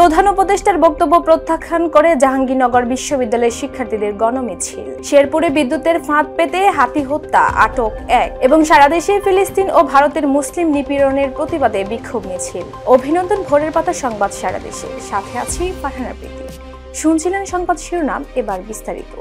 প্রধান উপদেষ্টার বক্তব্য প্রত্যাখ্যান করে জাহাঙ্গীরনগর বিশ্ববিদ্যালয়ের শিক্ষার্থীদের গণমিছিল। শেরপুরে বিদ্যুতের ফাঁদ পেতে হাতি হত্যা, আটক 1 এবং সারা দেশে ফিলিস্তিন ও ভারতের মুসলিম নিপীড়নের প্রতিবাদে বিক্ষোভ মিছিল। অভিনন্দন ভোরের পাতা সংবাদ সারা দেশে, সাথে আছি ফারহানা প্রীতি। শুনছিলেন সংবাদ শিরোনাম, এবার বিস্তারিত।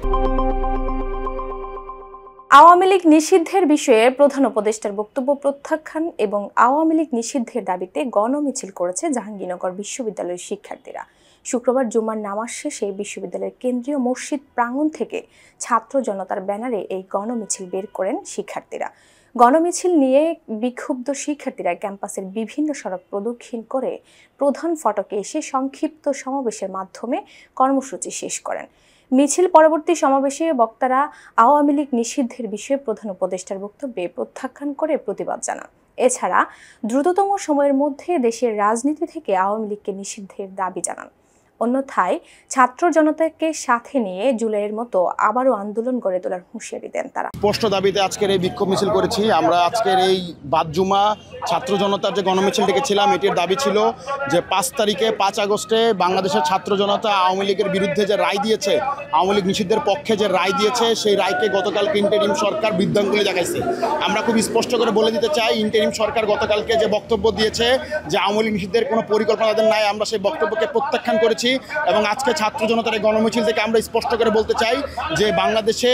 আওয়ামী লীগ নিষিদ্ধের বিষয়ে প্রধান উপদেষ্টার বক্তব্য প্রত্যাখ্যান এবং আওয়ামী লীগ নিষিদ্ধের দাবিতে গণমিছিল করেছে জাহাঙ্গীরনগর বিশ্ববিদ্যালয়ের শিক্ষার্থীরা। শুক্রবার জুমার নামাজ শেষে বিশ্ববিদ্যালয়ের কেন্দ্রীয় মসজিদ প্রাঙ্গণ থেকে ছাত্র জনতার ব্যানারে এই গণমিছিল বের করেন শিক্ষার্থীরা। গণমিছিল নিয়ে বিক্ষুব্ধ শিক্ষার্থীরা ক্যাম্পাসের বিভিন্ন সড়ক প্রদক্ষিণ করে প্রধান ফটকে এসে সংক্ষিপ্ত সমাবেশের মাধ্যমে কর্মসূচি শেষ করেন। মিছিল পরবর্তী সমাবেশে বক্তারা আওয়ামী লীগ নিষিদ্ধের বিষয়ে প্রধান উপদেষ্টার বক্তব্যে প্রত্যাখ্যান করে প্রতিবাদ জানান। এছাড়া দ্রুততম সময়ের মধ্যে দেশের রাজনীতি থেকে আওয়ামী লীগকে নিষিদ্ধের দাবি জানান। অন্যথায় ছাত্র জনতাকে সাথে নিয়ে জুলাইয়ের মতো আবারও আন্দোলন গড়ে তোলার হুঁশিয়ারি দেন তারা। স্পষ্ট দাবিতে আজকের এই বিক্ষোভ মিছিল করেছি আমরা। আজকের এই বাদ-জুমা ছাত্র জনতার যে গণমিছিল ডেকেছিলাম, এটির দাবি ছিল যে 5 তারিখে 5 আগস্টে বাংলাদেশের ছাত্র জনতা আওয়ামী লীগের বিরুদ্ধে যে রায় দিয়েছে, আওয়ামী লীগ নিষিদ্ধের পক্ষে যে রায় দিয়েছে, সেই রায়কে গতকালকে ইন্টারিম সরকার বৃদ্ধাঙ্গুলি দেখাইছে। আমরা খুব স্পষ্ট করে বলে দিতে চাই, ইন্টারিম সরকার গতকালকে যে বক্তব্য দিয়েছে যে আওয়ামী লীগ নিষিদ্ধের কোনো পরিকল্পনা তাদের নাই, আমরা সেই বক্তব্যকে প্রত্যাখ্যান করেছি। এবং আজকে ছাত্র জনতার এই গণমিছিল থেকে আমরা স্পষ্ট করে বলতে চাই যে বাংলাদেশে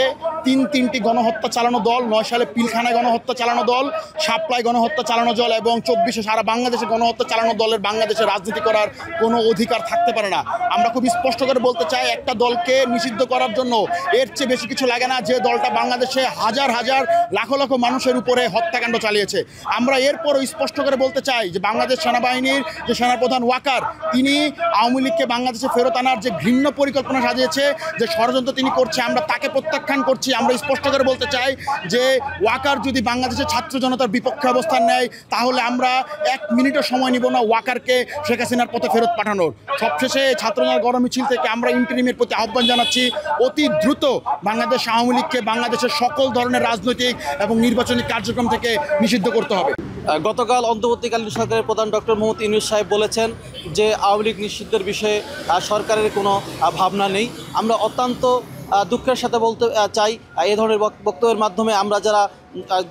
তিনটি গণহত্যা চালানো দল, 9 সালে পিলখানায় গণহত্যা চালানো দল, শাপলায় গণহত্যা চালানো দল এবং 24-এ সারা বাংলাদেশে গণহত্যা চালানো দলের বাংলাদেশে রাজনীতি করার কোনো অধিকার থাকতে পারে না। আমরা খুব স্পষ্ট করে বলতে চাই, একটা দলকে নিষিদ্ধ করার জন্য এর চেয়ে বেশি কিছু লাগে না, যে দলটা বাংলাদেশে হাজার হাজার লাখ লাখ মানুষের উপরে হত্যাকাণ্ড চালিয়েছে। আমরা এরপরও স্পষ্ট করে বলতে চাই যে বাংলাদেশ সেনাবাহিনীর যে সেনাপ্রধান ওয়াকার, তিনি আওয়ামী লীগকে বাংলাদেশে ফেরত আনার যে ঘৃণ্য পরিকল্পনা সাজিয়েছে, যে ষড়যন্ত্র তিনি করছে, আমরা তাকে প্রত্যাখ্যান করছি। আমরা স্পষ্ট করে বলতে চাই যে ওয়াকার যদি বাংলাদেশের ছাত্র জনতার বিপক্ষে অবস্থান নেয়, তাহলে আমরা 1 মিনিটও সময় নিব না ওয়াকারকে শেখ হাসিনার পথে ফেরত পাঠানোর। সবশেষে ছাত্র জনতার গণমিছিল থেকে আমরা ইন্টারিমের প্রতি আহ্বান জানাচ্ছি, অতি দ্রুত বাংলাদেশ আওয়ামী লীগকে বাংলাদেশের সকল ধরনের রাজনৈতিক এবং নির্বাচনী কার্যক্রম থেকে নিষিদ্ধ করতে হবে। গতকাল অন্তর্বর্তীকালীন সরকারের প্রধান ডক্টর মোহাম্মদ ইউনূস সাহেব বলেছেন যে আওয়ামী লীগ নিষিদ্ধের বিষয়ে সরকারের কোনো ভাবনা নেই। আমরা অত্যন্ত দুঃখের সাথে বলতে চাই, এ ধরনের বক্তব্যের মাধ্যমে আমরা যারা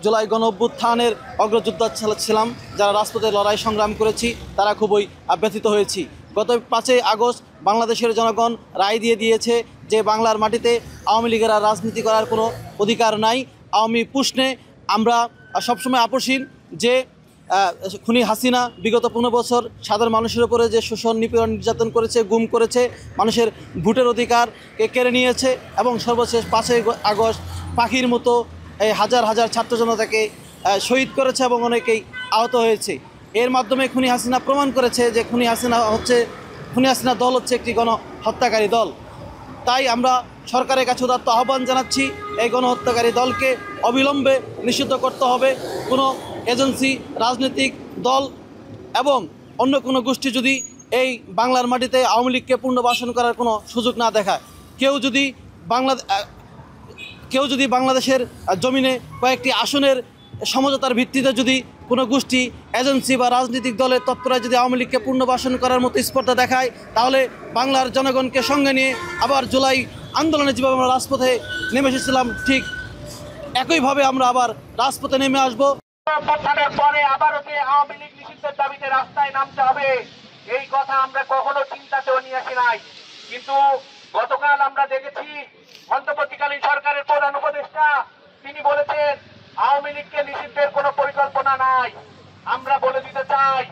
জুলাই গণ-অভ্যুত্থানের অগ্রযোদ্ধা ছিলাম, যারা রাজপথে লড়াই সংগ্রাম করেছি, তারা খুবই ব্যথিত হয়েছি। গত 5 আগস্ট বাংলাদেশের জনগণ রায় দিয়েছে যে বাংলার মাটিতে আওয়ামী লীগের আর রাজনীতি করার কোনো অধিকার নাই। আওয়ামী প্রশ্নে আমরা সবসময় আপোষহীন যে খুনি হাসিনা বিগত 15 বছর সাধারণ মানুষের উপরে যে শোষণ, নিপীড়ন, নির্যাতন করেছে, গুম করেছে, মানুষের ভোটের অধিকারকে কেড়ে নিয়েছে এবং সর্বশেষ 5 আগস্ট পাখির মতো এই হাজার হাজার ছাত্র জনতাকে শহীদ করেছে এবং অনেকেই আহত হয়েছে। এর মাধ্যমে খুনি হাসিনা প্রমাণ করেছে যে খুনি হাসিনা দল হচ্ছে একটি গণহত্যাকারী দল। তাই আমরা সরকারের কাছে উদাত্ত আহ্বান জানাচ্ছি, এই গণহত্যাকারী দলকে অবিলম্বে নিষিদ্ধ করতে হবে। কোনো এজেন্সি, রাজনৈতিক দল এবং অন্য কোনো গোষ্ঠী যদি এই বাংলার মাটিতে আওয়ামী লীগকে পুনর্বাসন করার কোনো সুযোগ না দেখায়, কেউ যদি বাংলাদেশের জমিনে কয়েকটি আসনের সমঝোতার ভিত্তিতে যদি কোনো গোষ্ঠী, এজেন্সি বা রাজনৈতিক দলের তৎপরতায় যদি আওয়ামী লীগকে পুনর্বাসন করার মতো স্পর্ধা দেখায়, তাহলে বাংলার জনগণকে সঙ্গে নিয়ে আবার জুলাই আন্দোলনে যেভাবে আমরা রাজপথে নেমে এসেছিলাম, ঠিক একইভাবে আমরা আবার রাজপথে নেমে আসবো। পরে আবারও যে আওয়ামী লীগ নিষিদ্ধের দাবিতে রাস্তায় নামতে হবে, এই কথা আমরা কখনো চিন্তাতেও নিয়ে আসি নাই। কিন্তু গতকাল আমরা দেখেছি অন্তর্বর্তীকালীন সরকারের প্রধান উপদেষ্টা তিনি বলেছেন আওয়ামী লীগকে নিষিদ্ধের কোনো পরিকল্পনা নাই। আমরা বলে দিতে চাই,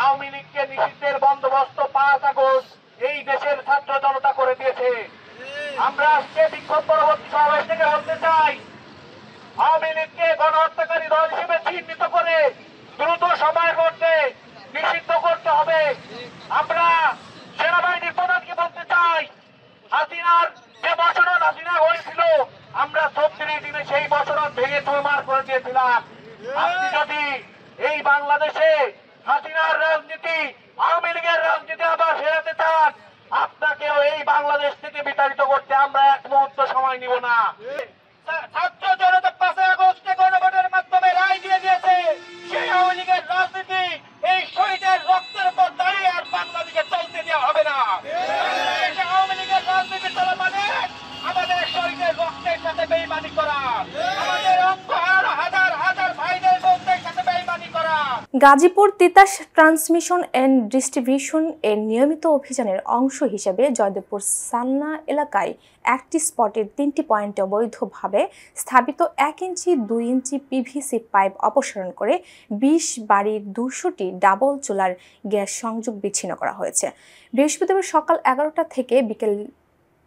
আওয়ামী লীগকে নিষিদ্ধের বন্দোবস্ত 5 আগস্ট এই দেশের ছাত্র জনতা করে দিয়েছে। আমরা আজকে বিক্ষোভ পরবর্তী সমাবেশ থেকে বলতে চাই, আওয়ামী লীগকে গণহত্যাকারী দল হিসেবে চিহ্নিত করে দ্রুত সময়ের মধ্যে নিষিদ্ধ করতে হবে। আমরা সেনাবাহিনীর প্রধানকে বলতে চাই, হাসিনার যে বছরণ হাসিনা হয়েছিল, আমরা 34 দিনে সেই বছরণ ভেঙে চুরমার করে দিয়েছিলাম। আপনি যদি এই বাংলাদেশে হাসিনার রাজনীতি, আওয়ামী লীগের রাজনীতি আবার ফেরাতে চান, আপনাকেও এই বাংলাদেশ থেকে বিতাড়িত করতে আমরা 1 মুহূর্ত সময় নিব না। ছাত্র জনতা 5 আগস্টে গণভোটের মাধ্যমে রায় দিয়েছে, সেই আওয়ামী লীগের রাজনীতি এই শহীদের রক্তের উপর দাঁড়িয়ে আর বাংলাদেশে চলতে দেওয়া হবে না। দেশে আওয়ামী লীগের রাজনীতি চলা মানে আমাদের শহীদের রক্তের সাথে বেইমানি করা, আমাদের অঙ্গহার হাজার হাজার ভাইদের রক্তের সাথে বেইমানি করা। Gazipur Titas transmission and distribution এর নিয়মিত অভিযানের অংশ হিসেবে জয়দেবপুর সান্না এলাকায় একটি স্পটের 3টি পয়েন্টে অবৈধভাবে স্থাপিত 1 ইঞ্চি 2 ইঞ্চি পিভিসি পাইপ অপসারণ করে 20 বাড়ির 200টি ডাবল চুলার গ্যাস সংযোগ বিচ্ছিন্ন করা হয়েছে। বৃহস্পতিবার সকাল 11টা থেকে বিকেল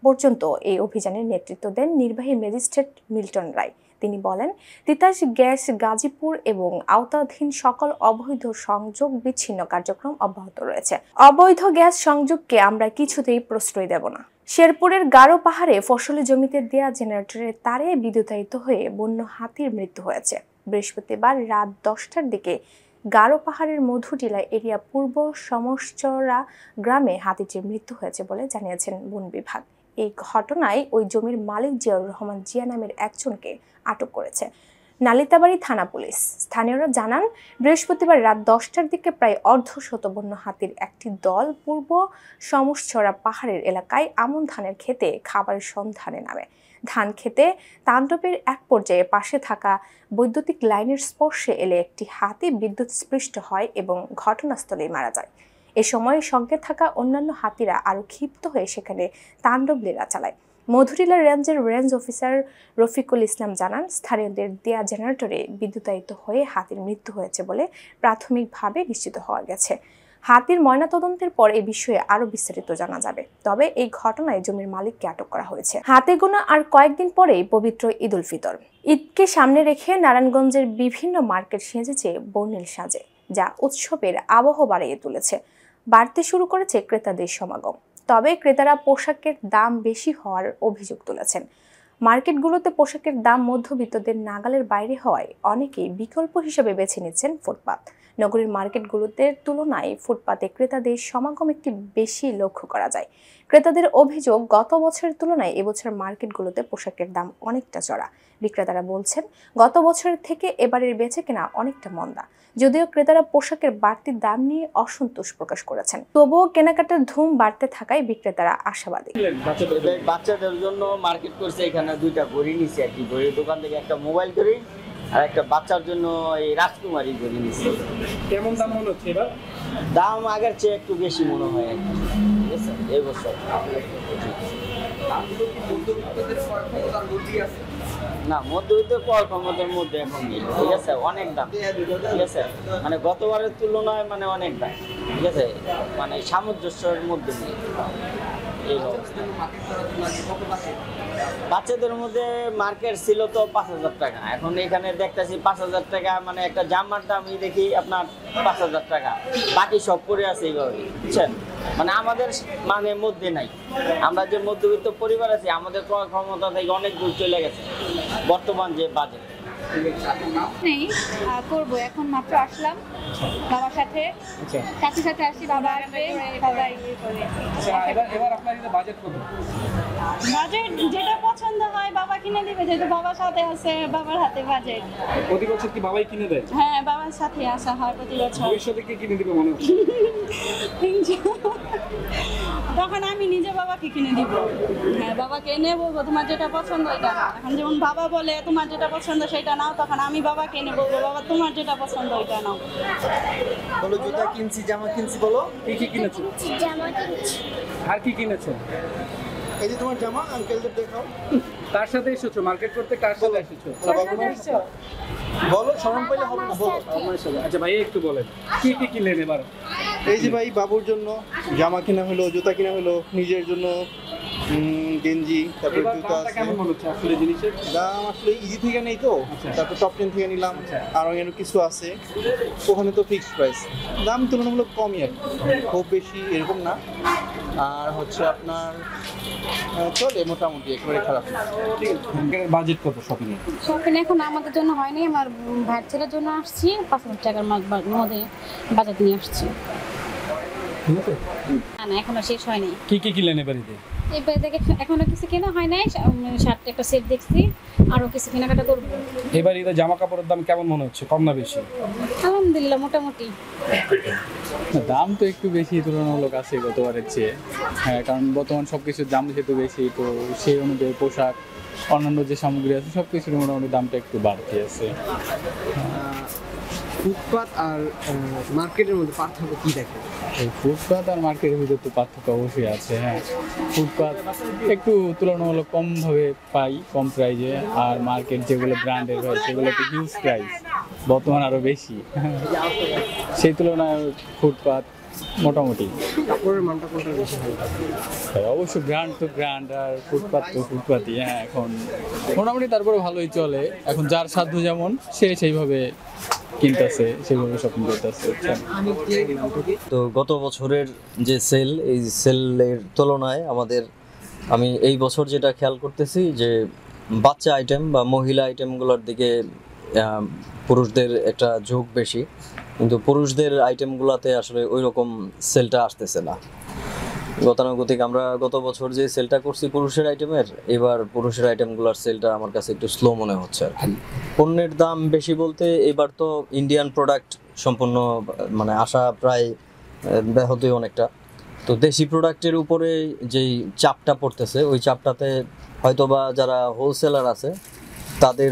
পর্যন্ত এই অভিযানের নেতৃত্ব দেন নির্বাহী ম্যাজিস্ট্রেট মিল্টন রায়। তিনি বলেন, তিতাস গ্যাস গাজীপুর এবং আওতাধীন সকল অবৈধ সংযোগ বিচ্ছিন্ন কার্যক্রম অব্যাহত রয়েছে। অবৈধ গ্যাস সংযোগকে আমরা কিছুতেই প্রশ্রয় দেব না। শেরপুরের গারো পাহাড়ে ফসলি জমিতে দেয়া জেনারেটরের তারে বিদ্যুতায়িত হয়ে বন্য হাতির মৃত্যু হয়েছে। বৃহস্পতিবার রাত 10টার দিকে গারো পাহাড়ের মধুটিলা এরিয়া পূর্ব সমসচরা গ্রামে হাতিটির মৃত্যু হয়েছে বলে জানিয়েছেন বন বিভাগ। এই ঘটনায় ওই জমির মালিক জিয়াউর রহমান জিয়া নামের একজনকে আটক করেছে নালিতাবাড়ি থানা পুলিশ। স্থানীয়রা জানান, বৃহস্পতিবার রাত 10টার দিকে প্রায় অর্ধশত বন্য হাতির একটি দল পূর্ব সমসচরা পাহাড়ের এলাকায় আমন ধানের খেতে খাবারের সন্ধানে নামে। ধান খেতে তাণ্ডবের এক পর্যায়ে পাশে থাকা বৈদ্যুতিক লাইনের স্পর্শে এলে একটি হাতি বিদ্যুৎস্পৃষ্ট হয় এবং ঘটনাস্থলেই মারা যায়। এ সময় সঙ্গে থাকা অন্যান্য হাতিরা আরও ক্ষিপ্ত হয়ে সেখানে তাণ্ডব লীলা চালায়। মধুটিলা রেঞ্জের রেঞ্জ অফিসার রফিকুল ইসলাম জানান, স্থানীয়দের দেয়া জেনারেটরে বিদ্যুতায়িত হয়ে হাতির মৃত্যু হয়েছে বলে প্রাথমিকভাবে নিশ্চিত হওয়া গেছে। হাতির ময়নাতদন্তের পর এই বিষয়ে আরও বিস্তারিত জানা যাবে। তবে এই ঘটনায় জমির মালিককে আটক করা হয়েছে। হাতে গোনা আর কয়েকদিন পরেই পবিত্র ঈদ উল ফিতর। ঈদকে সামনে রেখে নারায়ণগঞ্জের বিভিন্ন মার্কেট সেজেছে বর্ণিল সাজে, যা উৎসবের আবহ বাড়িয়ে তুলেছে। বাড়তে শুরু করেছে ক্রেতাদের সমাগম। তবে ক্রেতারা পোশাকের দাম বেশি হওয়ার অভিযোগ তুলেছেন। মার্কেটগুলোতে পোশাকের দাম মধ্যবিত্তদের নাগালের বাইরে হওয়ায় অনেকেই বিকল্প হিসেবে বেছে নিচ্ছেন ফুটপাত। নগরীর মার্কেটগুলোতে তুলনায় ফুটপাতে ক্রেতাদের সমাগম একটি বেশি লক্ষ্য করা যায়। ক্রেতাদের অভিযোগ, গত বছরের তুলনায় এবছর মার্কেটগুলোতে পোশাকের দাম অনেকটা চড়া। বিক্রেতারা বলছেন, গত বছরের থেকে এবারের বেচাকেনা অনেকটা মন্দা। যদিও ক্রেতারা পোশাকের বাড়তি দাম নিয়ে অসন্তোষ প্রকাশ করেছেন, তবুও কেনাকাটার ধুম বাড়তে থাকায় বিক্রেতারা আশাবাদী। বাচ্চাদের জন্য মার্কেট করছে, এখানে 2টা ঘড়ি নিছে আর কি। ঘড়ির দোকান থেকে একটা মোবাইল ঘড়ি আর একটা বাচ্চার জন্য এই রাজকুমারী ঘড়ি নিছে। কেমন দাম মনে হচ্ছে এবার? দাম আগের চেয়ে একটু বেশি মনে হয় আর কি, ঠিক আছে এই বছর। না, মধ্যবিত্ত কর ক্ষমতার মধ্যে এখন নেই, ঠিক আছে, অনেক দাম, ঠিক আছে, মানে গতবারের তুলনায় মানে অনেক দাম, ঠিক আছে, মানে সামঞ্জস্যের মধ্যে নেই। বাচ্চাদের মধ্যে মার্কেট ছিল তো 5000 টাকা, এখন এখানে দেখতেছি 5000 টাকা, মানে একটা জামার দামই দেখি আপনার 5000 টাকা, বাকি সব পরে আছে এইভাবে, বুঝছেন, মানে আমাদের মানে মধ্যে নাই। আমরা যে মধ্যবিত্ত পরিবার আছি, আমাদের ক্রয় ক্ষমতা থেকে অনেক দূর চলে গেছে বর্তমান যে বাজেট। নেই করবো, এখন মাত্র আসলাম বাবার সাথে, চাচির সাথে আসছি, বাবা আসবে, সবাই করে। এবার আপনার বাজেট কত? বাজেট যেটা পছন্দ হয় বাবা কিনে দিবে, যেহেতু বাবার সাথে আছে, বাবার হাতে বাজেট। প্রতি বছর কি বাবাই কিনে দেয়? হ্যাঁ, বাবার সাথে আসা হয় প্রতি বছর। ভবিষ্যতে কি কিনে দিবে মনে হচ্ছে? তখন আমি নিজে বাবাকে কিনে দিব। হ্যাঁ, বাবাকে এনে বলবো তোমার যেটা পছন্দ ওইটা নাও। এখন যেমন বাবা বলে তোমার যেটা পছন্দ সেটা নাও, তখন আমি বাবাকে এনে বলবো বাবা তোমার যেটা পছন্দ ওইটা নাও। বলো, জুতা কিনছি, জামা কিনছি, বলো কি কি কিনেছো? জামা কিনছি। আর কি কিনেছো? এই যে তোমার জামা, আঙ্কেলদের দেখাও। কার সাথে এসেছো মার্কেট করতে? কার সাথে এসেছো? বলো, শরম পেলে হবে না, বলো। আচ্ছা ভাই, একটু বলেন কি কি কিনলেন এবার? এই যে ভাই, বাবুর জন্য জামা কেনা হলো, জুতা কেনা হলো, নিজের জন্য গেঞ্জি, তারপর এবার জুতা দামটা আছে। কেমন মনে হচ্ছে আসলে জিনিসের? দাম আসলে ইজি থেকে নেই তো, তারপর টপ 10 থেকে নিলাম, আর অন্য কিছু আছে, ওখানে তো ফিক্সড প্রাইস। দাম তুলনামূলক কমই আর কি, খুব বেশি এরকম না। আর হচ্ছে আপনার চলে মোটামুটি, একেবারে খারাপ না। বাজেট কত শপিং এর? শপিং এখন আমাদের জন্য হয়নি, আমার ভাইয়ের ছেলের জন্য আসছি। 5000 টাকার মধ্যে বাজেট নিয়ে আসছি। না, এখনো শেষ হয়নি। কি কি কিনলেন এবারে? এবার দেখে এখনো কিছু কেনা হয় নাই। শার্ট একটা সেট দেখছি, আরো কিছু কেনাকাটা করবো। এবার ঈদে জামা কাপড়ের দাম কেমন মনে হচ্ছে, কম না বেশি? আলহামদুলিল্লাহ মোটামুটি। দাম তো একটু বেশি তুলনামূলক আছে গতবারের চেয়ে। হ্যাঁ, কারণ বর্তমান সব কিছুর দাম যেহেতু বেশি, তো সেই অনুযায়ী পোশাক, অন্যান্য যে সামগ্রী আছে সব কিছুর মোটামুটি দামটা একটু বাড়তি আছে। ফুটপাত আর মার্কেটের মধ্যে পার্থক্য কি দেখেন? এই ফুটপাত আর মার্কেটের ভিতরে তো পার্থক্য অবশ্যই আছে। হ্যাঁ, ফুটপাত একটু তুলনামূলক কমভাবে পাই, কম প্রাইজে, আর মার্কেট যেগুলো ব্র্যান্ডের হয় সেগুলো তো হিউজ প্রাইস, বর্তমান আরও বেশি। সেই তুলনায় ফুটপাত মোটামুটি। কাপড়ের মানটা কোনটা বেশি ভালো? অবশ্যই ব্র্যান্ড তো ব্র্যান্ড, আর ফুটপাত তো ফুটপাতই। হ্যাঁ, এখন মোটামুটি তারপরে ভালোই চলে। এখন যার সাধ্য যেমন সে সেইভাবে কিনতেছে, সেইভাবে শপিং করতেছে। তো গত বছরের যে সেল, এই সেলের তুলনায় আমি এই বছর যেটা খেয়াল করতেছি যে বাচ্চা আইটেম বা মহিলা আইটেমগুলোর দিকে পুরুষদের একটা ঝোঁক বেশি, কিন্তু পুরুষদের আইটেমগুলোতে আসলে ওই রকম সেলটা আসতেছে না। গতানুগতিক আমরা গত বছর যে সেলটা করছি পুরুষের আইটেমের, এবার পুরুষের আইটেমগুলোর সেলটা আমার কাছে একটু স্লো মনে হচ্ছে আর কি। পণ্যের দাম বেশি বলতে এবার তো ইন্ডিয়ান প্রোডাক্ট সম্পূর্ণ মানে আসা প্রায় ব্যাহতই অনেকটা। তো দেশি প্রোডাক্টের উপরে যেই চাপটা পড়তেছে, ওই চাপটাতে হয়তোবা যারা হোলসেলার আছে তাদের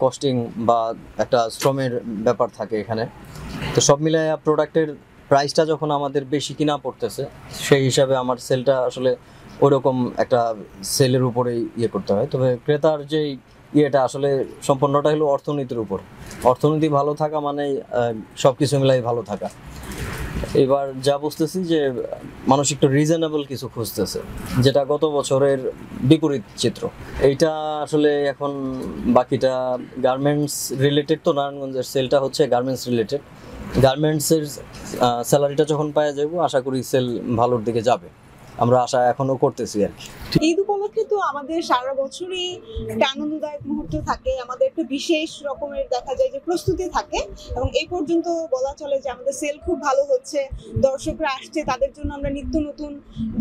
কস্টিং বা একটা শ্রমের ব্যাপার থাকে এখানে। তো সব মিলায়া প্রোডাক্টের প্রাইসটা যখন আমাদের বেশি কিনা পড়তেছে, সেই হিসাবে আমার সেলটা আসলে ওইরকম একটা সেলের উপরেই করতে হয়। তবে ক্রেতার যেই ইয়েটা আসলে সম্পূর্ণটা হলো অর্থনীতির উপর। অর্থনীতি ভালো থাকা মানে সব কিছু মিলাই ভালো থাকা। এবার যা বুঝতেছি যে মানুষ একটু রিজনেবল কিছু খুঁজতেছে, যেটা গত বছরের বিপরীত চিত্র। এইটা আসলে এখন বাকিটা গার্মেন্টস রিলেটেড, তো নারায়ণগঞ্জের সেলটা হচ্ছে গার্মেন্টস রিলেটেড। গার্মেন্টসের স্যালারিটা যখন পাওয়া যাবো, আশা করি সেল ভালোর দিকে যাবে, আমরা আশা এখনো করতেছি আর কি। ঈদ উপলক্ষে তো আমাদের সারা বছরই একটা আনন্দদায়ক মুহূর্ত থাকে, আমাদের একটা বিশেষ রকমের দেখা যায় যে প্রস্তুতি থাকে, এবং এই পর্যন্ত বলা চলে যে আমাদের সেল খুব ভালো হচ্ছে, দর্শকরা আসছে, তাদের জন্য আমরা নিত্য নতুন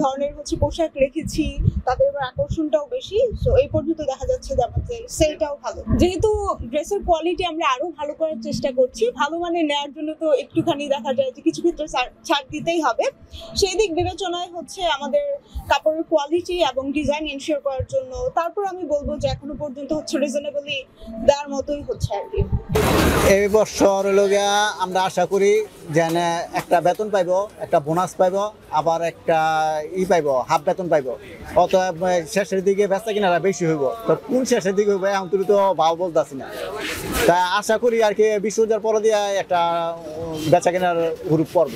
ধরনের পোশাক রেখেছি, তাদের এবার আকর্ষণটাও বেশি। তো এই পর্যন্ত দেখা যাচ্ছে যে আমাদের সেলটাও ভালো। যেহেতু ড্রেসের কোয়ালিটি আমরা আরো ভালো করার চেষ্টা করছি, ভালো মানে নেওয়ার জন্য তো একটুখানি দেখা যায় যে কিছু ক্ষেত্রে ছাড় দিতেই হবে। সেই দিক বিবেচনায় হচ্ছে আমাদের কাপড়ের কোয়ালিটি এবং ডিজাইন এনশিওর করার জন্য। তারপর আমি বলবো যে এখনো পর্যন্ত হচ্ছে রিজনেবলি দেওয়ার মতোই হচ্ছে আর কি। এই বছর আমরা আশা করি যে একটা বেতন পাইব, একটা বোনাস পাইব, আবার একটা পাইব, হাফ বেতন পাইব। অতএব শেষের দিকে বেচা কিনারা বেশি হইব। তো কোন শেষের দিকে হইব এখন তো ভাও বলতেছি না। তা আশা করি আর কি 20,000 পর দিয়ে একটা বেচা কেনার গ্রুপ পর্ব।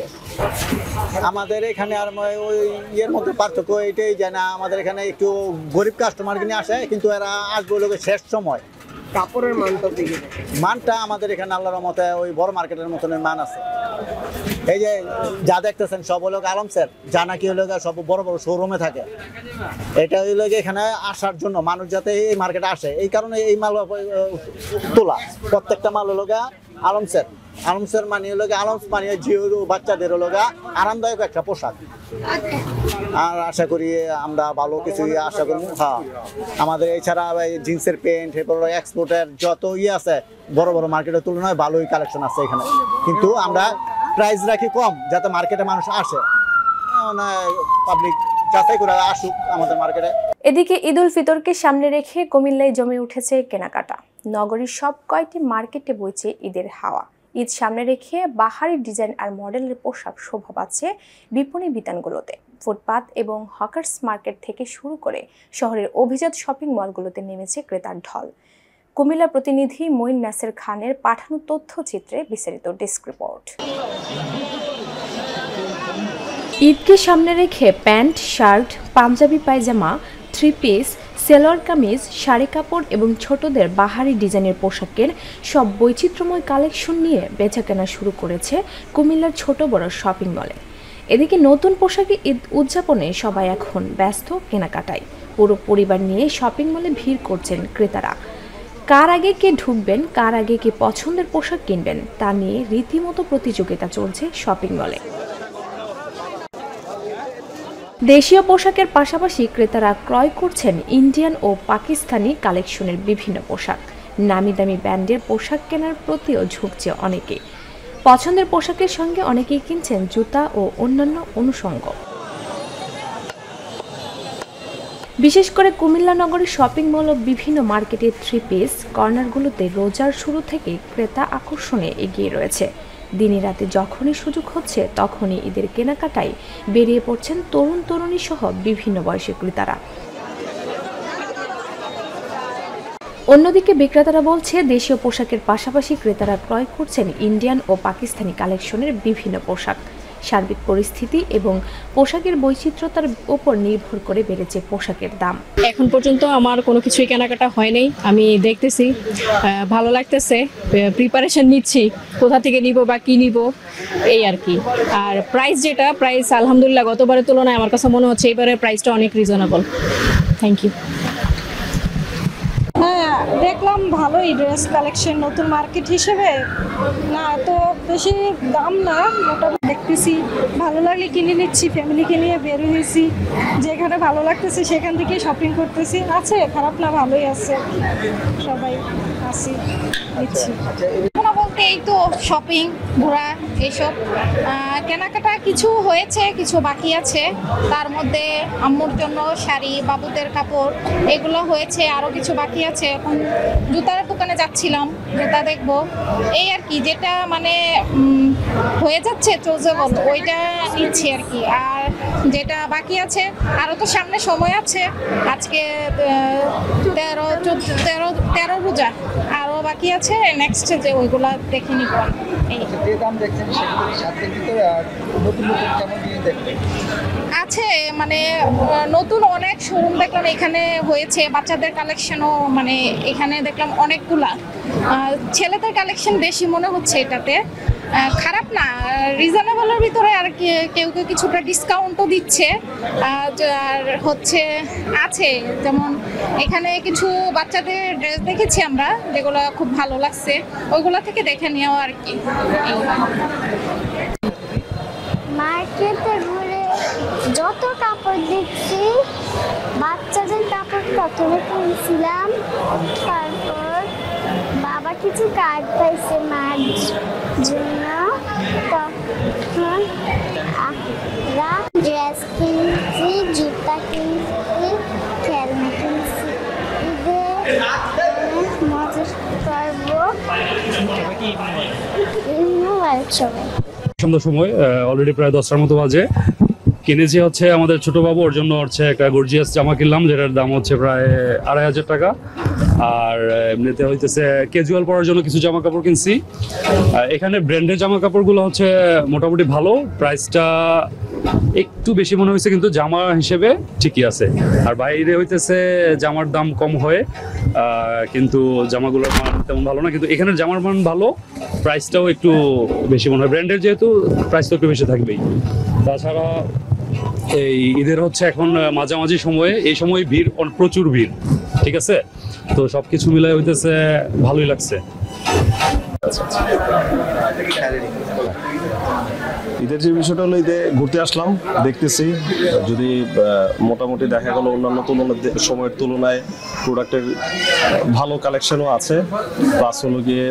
আমাদের এখানে আর ওই ইয়ের মধ্যে পার্থক্য এটাই যে না, আমাদের এখানে একটু গরিব কাস্টমার কিনে আসে, কিন্তু এরা আসবে লোকের শেষ সময়। কাপড়ের মানটা আমাদের এখানে আল্লাহর রহমতে ওই বড় মার্কেটের মতনের মান আছে। এই যে যা দেখতেছেন সব হলো আলম স্যার, যা নাকি হলো সব বড় বড় শোরুমে থাকে। এটা হইলো এখানে আসার জন্য মানুষ যাতে এই মার্কেটে আসে, এই কারণে এই মাল তোলা। প্রত্যেকটা মাল হলো আলম স্যার। আলম স্যার মানে হলো আলমস মানে জিওরু বাচ্চাদের হলো আরামদায়ক একটা পোশাক। আর আশা করি আমরা ভালো কিছু আশা করবো। হ্যাঁ, আমাদের এছাড়া জিন্সের প্যান্ট, এরপর এক্সপোর্টের যত আছে বড় বড় মার্কেটের তুলনায় ভালোই কালেকশন আছে এখানে, কিন্তু আমরা প্রাইস রাখি কম যাতে মার্কেটে মানুষ আসে, পাবলিক যাচাই করে আসুক আমাদের মার্কেটে। এদিকে ঈদ উল ফিতরকে সামনে রেখে কুমিল্লায় জমে উঠেছে কেনাকাটা। নগরীর সব কয়টি মার্কেটে বইছে ঈদের হাওয়া। ঈদ সামনে রেখে বাহারি ডিজাইন আর মডেলের পোশাক শোভা পাচ্ছে বিপণী বিতানগুলোতে। ফুটপাত এবং হকার্স মার্কেট থেকে শুরু করে শহরের অভিজাত শপিং মলগুলোতে নেমেছে ক্রেতার ঢল। কুমিল্লা প্রতিনিধি মঈন নাসের খানের পাঠানো তথ্যচিত্রে বিস্তারিত ডেস্ক রিপোর্ট। ঈদকে সামনে রেখে প্যান্ট, শার্ট, পাঞ্জাবি পায়জামা, থ্রি পিস, সেলোয়ার কামিজ, শাড়ি কাপড় এবং ছোটদের বাহারি ডিজাইনের পোশাকের সব বৈচিত্র্যময় কালেকশন নিয়ে বেচাকেনা শুরু করেছে কুমিল্লার ছোট বড় শপিং মলে। এদিকে নতুন পোশাকে ঈদ উদযাপনে সবাই এখন ব্যস্ত কেনাকাটায়। পুরো পরিবার নিয়ে শপিং মলে ভিড় করছেন ক্রেতারা। কার আগে কে ঢুকবেন, কার আগে কে পছন্দের পোশাক কিনবেন তা নিয়ে রীতিমতো প্রতিযোগিতা চলছে শপিং মলে। দেশীয় পোশাকের পাশাপাশি ক্রেতারা ক্রয় করছেন ইন্ডিয়ান ও পাকিস্তানি কালেকশনের বিভিন্ন পোশাক। নামি দামি ব্র্যান্ডের পোশাক কেনার প্রতিও ঝুঁকছে অনেকে। পছন্দের পোশাকের সঙ্গে অনেকেই কিনছেন জুতা ও অন্যান্য অনুষঙ্গ। বিশেষ করে কুমিল্লা নগরের শপিং মল ও বিভিন্ন মার্কেটের 3 পিস কর্নারগুলোতে রোজার শুরু থেকে ক্রেতা আকর্ষণে এগিয়ে রয়েছে। দিনে রাতে যখনই সুযোগ হচ্ছে তখনই ঈদের কেনাকাটায় বেরিয়ে পড়ছেন তরুণ তরুণী সহ বিভিন্ন বয়সী ক্রেতারা। অন্যদিকে বিক্রেতারা বলছে দেশীয় পোশাকের পাশাপাশি ক্রেতারা ক্রয় করছেন ইন্ডিয়ান ও পাকিস্তানি কালেকশনের বিভিন্ন পোশাক। সার্বিক পরিস্থিতি এবং পোশাকের বৈচিত্র্যতার উপর নির্ভর করে বেড়েছে পোশাকের দাম। এখন পর্যন্ত আমার কোনো কিছুই কেনাকাটা হয় নাই, আমি দেখতেছি ভালো লাগতেছে, প্রিপারেশন নিচ্ছি কোথা থেকে নিব বা কি নিব এই আর কি। আর প্রাইস আলহামদুলিল্লাহ গতবারের তুলনায় আমার কাছে মনে হচ্ছে এবারের প্রাইসটা অনেক রিজনেবল। Thank you. হ্যাঁ, দেখলাম ভালোই ড্রেস কালেকশন নতুন মার্কেট হিসেবে, না এত বেশি দাম না, মোটামুটি দেখতেছি ভালো লাগলে কিনে নিচ্ছি, ফ্যামিলিকে নিয়ে বের হয়েছি, যেখানে ভালো লাগতেছে সেখান থেকে শপিং করতেছি। আছে খারাপ না, ভালোই আছে, সবাই আসি নিচ্ছি। বলতে এই তো শপিং ঘোরা এইসব কেনাকাটা কিছু হয়েছে, কিছু বাকি আছে। তার মধ্যে আম্মুর জন্য শাড়ি, বাবুদের কাপড় এগুলো হয়েছে, আরও কিছু বাকি আছে। এখন জুতার দোকানে যাচ্ছিলাম, জুতা দেখবো এই আর কি, যেটা মানে হয়ে যাচ্ছে চোজেবল ওইটা নিচ্ছি আর কি। আর যেটা বাকি আছে আরও তো সামনে সময় আছে, আজকে 13 রোজা আরও বাকি আছে, নেক্সট যে ওইগুলা দেখে নিব। আছে মানে নতুন অনেক শোরুম দেখলাম এখানে হয়েছে, বাচ্চাদের কালেকশনও মানে এখানে দেখলাম অনেকগুলা, ছেলেদের কালেকশন বেশি মনে হচ্ছে এটাতে। খারাপ না, রিজনেবলের ভিতরে আর কেউ কেউ কিছুটা ডিসকাউন্টও দিচ্ছে। আর হচ্ছে আছে যেমন এখানে কিছু বাচ্চাদের ড্রেস দেখেছি আমরা, যেগুলো খুব ভালো লাগছে, ওইগুলো থেকে দেখে নেওয়া আর কি। মার্কেটে ঘুরে যত কাপড় দেখছি, বাচ্চাদের কাপড় প্রথমে কিনছিলাম, তারপর বাবা কিছু কার্ড পাইছে মার জন্য, তখন আমরা ড্রেস কিনছি, জুতা কিনছি, খেলনা কিনছি। ঈদে মজা করবো সবাই। সন্ধ্যার সময় অলরেডি প্রায় 10টার মতো বাজে। কিনেছি হচ্ছে আমাদের ছোট বাবু, ওর জন্য হচ্ছে একটা গর্জিয়াস জামা কিনলাম, যেটার দাম হচ্ছে প্রায় 2500 টাকা। আর এমনিতে হইতেছে ক্যাজুয়াল পরার জন্য কিছু জামা কাপড় কিনছি। এখানে ব্র্যান্ডের জামা কাপড়গুলো হচ্ছে মোটামুটি ভালো, প্রাইসটা একটু বেশি মনে হয়েছে, কিন্তু জামা হিসেবে ঠিকই আছে। আর বাইরে হইতেছে জামার দাম কম হয়, কিন্তু জামাগুলোর মান তেমন ভালো না, কিন্তু এখানের জামার মান ভালো, প্রাইসটাও একটু বেশি মনে হয়। ব্র্যান্ডের যেহেতু প্রাইসটা একটু বেশি থাকবেই। তাছাড়া এই ঈদের হচ্ছে এখন মাঝামাঝি সময়ে, এই সময় ভিড়, প্রচুর ভিড়, ঠিক আছে, তো সবকিছু মিলাই হইতেছে ভালোই লাগছে। ঈদের যে বিষয়টা হলো, ঈদে ঘুরতে আসলাম, দেখতেছি যদি মোটামুটি দেখা গেল অন্যান্য সময়ের তুলনায় প্রোডাক্টের ভালো কালেকশনও আছে, প্লাস হলো গিয়ে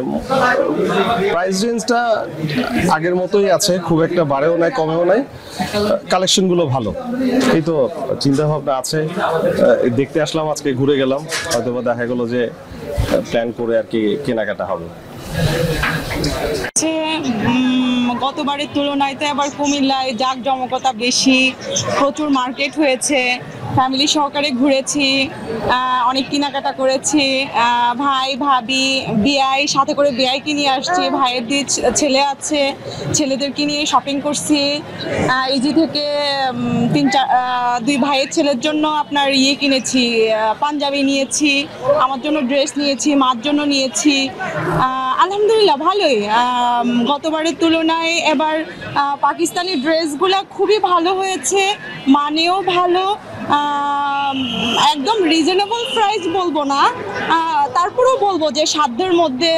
প্রাইস রেঞ্জটা আগের মতোই আছে, খুব একটা বাড়েও নাই কমেও নাই, কালেকশনগুলো ভালো, এই তো চিন্তা ভাবনা আছে। দেখতে আসলাম, আজকে ঘুরে গেলাম, হয়তো বা দেখা গেলো যে প্ল্যান করে আর কি কেনাকাটা হবে। গতবারের তুলনায় তো এবার কুমিল্লায় জাঁকজমকতা বেশি, প্রচুর মার্কেট হয়েছে, ফ্যামিলি সহকারে ঘুরেছি, অনেক কেনাকাটা করেছি। ভাই ভাবি বিয়াই সাথে করে বিয়াইকে নিয়ে আসছি, ভাইয়ের দিয়ে ছেলে আছে, ছেলেদেরকে নিয়ে শপিং করছি। ইজি থেকে 2 ভাইয়ের ছেলের জন্য আপনার কিনেছি, পাঞ্জাবি নিয়েছি, আমার জন্য ড্রেস নিয়েছি, মার জন্য নিয়েছি। আলহামদুলিল্লাহ ভালোই, গতবারের তুলনায় এবার পাকিস্তানি ড্রেসগুলো খুবই ভালো হয়েছে, মানেও ভালো, একদম রিজনেবল প্রাইস বলবো না, তারপরেও বলবো যে সাধ্যের মধ্যে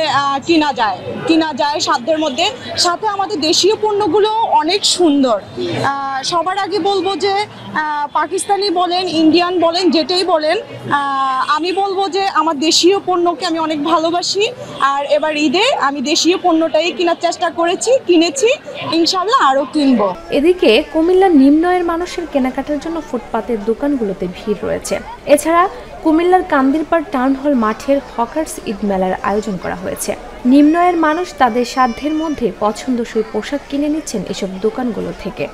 কিনা যায় সাধ্যের মধ্যে। সাথে আমাদের দেশীয় পণ্যগুলো অনেক সুন্দর। সবার আগে বলবো যে পাকিস্তানি বলেন, ইন্ডিয়ান বলেন, যেটাই বলেন, আমি বলবো যে আমার দেশীয় পণ্যকে আমি অনেক ভালোবাসি। আর এবার ঈদে আমি দেশীয় পণ্যটাই কেনার চেষ্টা কিনেছি, ইনশাল্লাহ আরও কিনবো। এদিকে কুমিল্লার নিম্নয়ের মানুষের কেনাকাটার জন্য ফুটপাতের দোকানগুলোতে ভিড় রয়েছে। এছাড়া কুমিল্লার কান্দিরপাড় টাউন হল মাঠের হকার্স ঈদ মেলার আয়োজন করা হয়েছে। নিম্নয়ের মানুষ তাদের সাধ্যের মধ্যে পছন্দসই পোশাক কিনে নিচ্ছেন এসব দোকানগুলো থেকে।